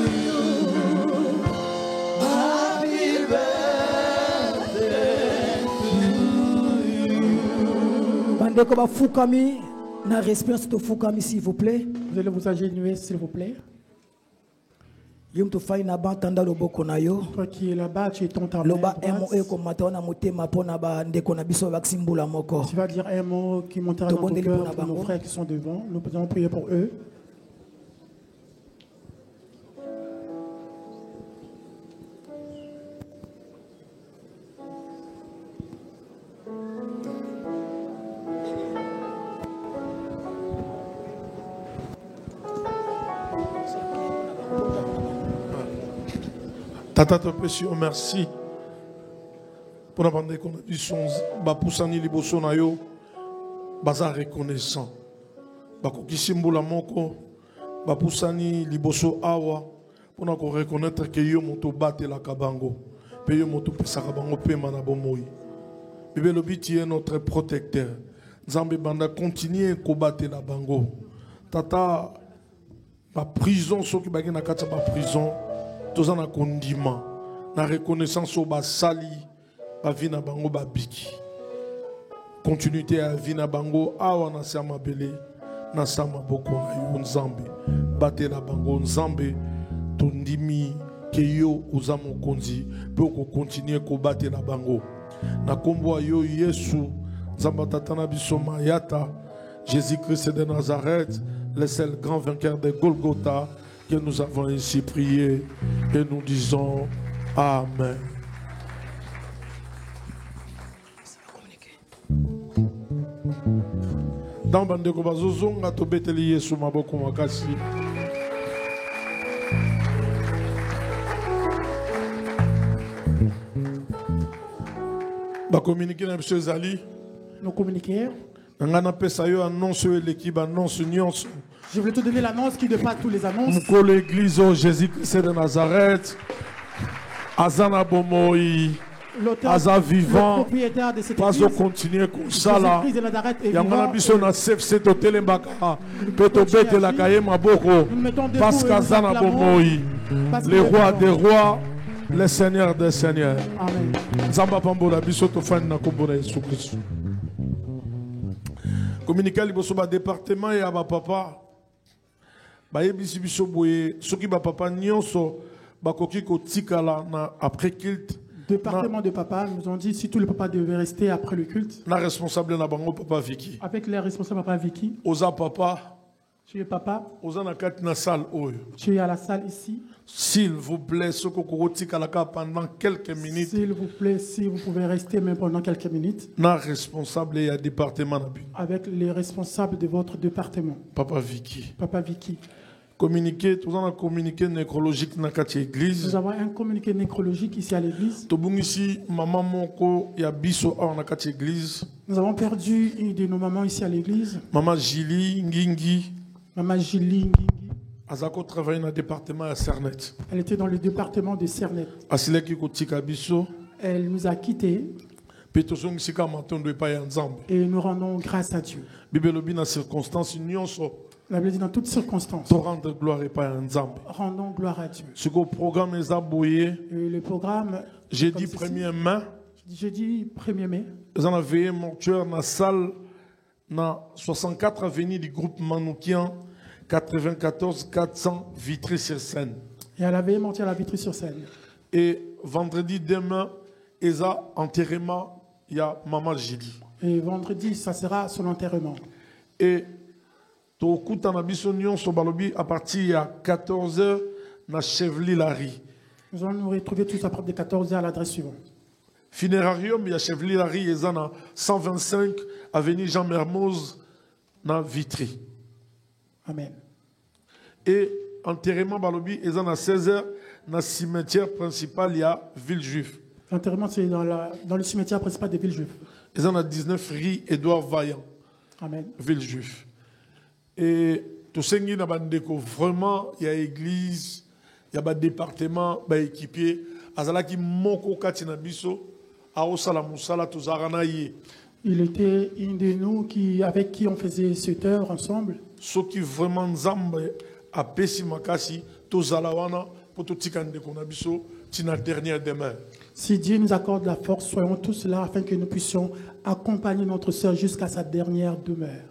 you, happy birthday to you. Bandeko ba fukami na respect to fukami s'il vous plaît. Vous allez vous agenouiller s'il vous plaît. Yum to fai na bantanda loboko na yo. Toi qui es là-bas, tu es ton temps. Loba emo e ko matona motema pona ba ndeko na biso vaksimbula moko. Tu vas dire un mot qui montera dans ton cœur pour nos frères qui sont devant. Nous allons prier pour eux. Tata Topesio, merci pour la bande qu'on a dit son bapusani liboso na yo baza reconnaissant bakokisimbola moko bapusani liboso awa pour na ko reconnaître que yo moto bate la kabango pe yo moto pesa kabango pe mana bomoi bébé lobiti est notre protecteur Nzambe banda continuer ko bate la bango tata la prison so ki bagi na kata ba prison tous en a condiment, la reconnaissance au bas sali, la vie na bango babiki. Continuité à vie na bango, awa na sama belé, na sama boko na yon Nzambe. batela bango nzambe tondimi ke yo oza mokonzi mpe okokontinue kobatela bango na kombo yo Yesu nzambe tata na biso mayata Jésus-Christ de Nazareth le seul grand vainqueur de Golgotha que nous avons ainsi prié et nous disons Amen. Dans bandeko bazozonga tobeteli Yesu maboko makasi. Ba communiquer na biso ezali. Nous communiquer. Ngana pesa yo annonce l'équipe annonce nyonso. Je voulais te donner l'annonce qui dépasse tous les annonces. Mko l'église au Jésus-Christ de Nazareth. Azana bomoi. Aza vivant, pas au continuer comme ça là. Yangana biso na CFC to telembaka, to bete la kaye maboko, parce qu'Azana bomoi, le roi des rois, le seigneur des seigneurs. Amen. Zamba pambola biso to fan na kombo na Yesu Christ. Communiquer liboso ba département ya ba papa. Ba yebisi biso boye, soki ba papa nyonso bakoki ko tikala na après culte. Département de papa nous ont dit si tous les papas devaient rester après le culte. La responsable na bango papa Vicky. Avec les responsables papa Vicky. Oza papa. Tu es papa. Oza na kati na salle oyo. Tu es à la salle ici. S'il vous plaît, ce que vous pendant quelques minutes. S'il vous plaît, si vous pouvez rester même pendant quelques minutes. Na responsable et département na bin. Avec les responsables de votre département. Papa Vicky. Papa Vicky. Communiqué, tout un communiqué nécrologique dans la église. Nous avons un communiqué nécrologique ici à l'église. Ici, maman monko ya biso dans la église. Nous avons perdu une de nos mamans ici à l'église. Maman Gili Ngingi. Maman Gili Ngingi. Azako travaille dans le département à Cernet. Elle était dans le département de Cernet. Asileki kotika biso. Elle nous a quittés. Et nous rendons grâce à Dieu. La Bible dit dans toutes circonstances. Rendons gloire à Dieu. Et le programme. Jeudi 1er mai. Jeudi 1er mai. Ils ont veillé mortuaire dans la salle, dans 64 avenue du groupe Manoukian, 94 400 Vitry-sur-Seine. Et à la veille mortuaire à Vitry-sur-Seine. Et vendredi demain, ils ont enterrement, il y a Maman Gili. Et vendredi, ça sera son enterrement. Et à partir de 14h, na Chevely-Larry. Nous allons nous retrouver tous à partir de 14h à l'adresse suivante. Funérarium, il y a Chevely-Larry, ils sont à 125 avenue Jean Mermoz, na Vitry. Amen. Et enterrement, ils sont à 16h, dans le cimetière principal, il y a Villejuif. L'enterrement, c'est dans le cimetière principal de Villejuif. Ils sont à 19 rue Édouard Vaillant. Amen. Villejuif. Et tout ce qui est vraiment, il y a église, il y a département, il y a équipier. Il était une de nous avec qui on faisait cette œuvre ensemble. Ce qui vraiment a pessi makasi, tozalawana, pour tout tina dernière demain. Si Dieu nous accorde la force, soyons tous là afin que nous puissions accompagner notre sœur jusqu'à sa dernière demeure.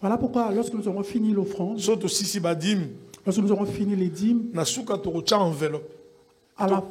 Voilà pourquoi lorsque nous aurons fini l'offrande, lorsque nous aurons fini les dîmes, à la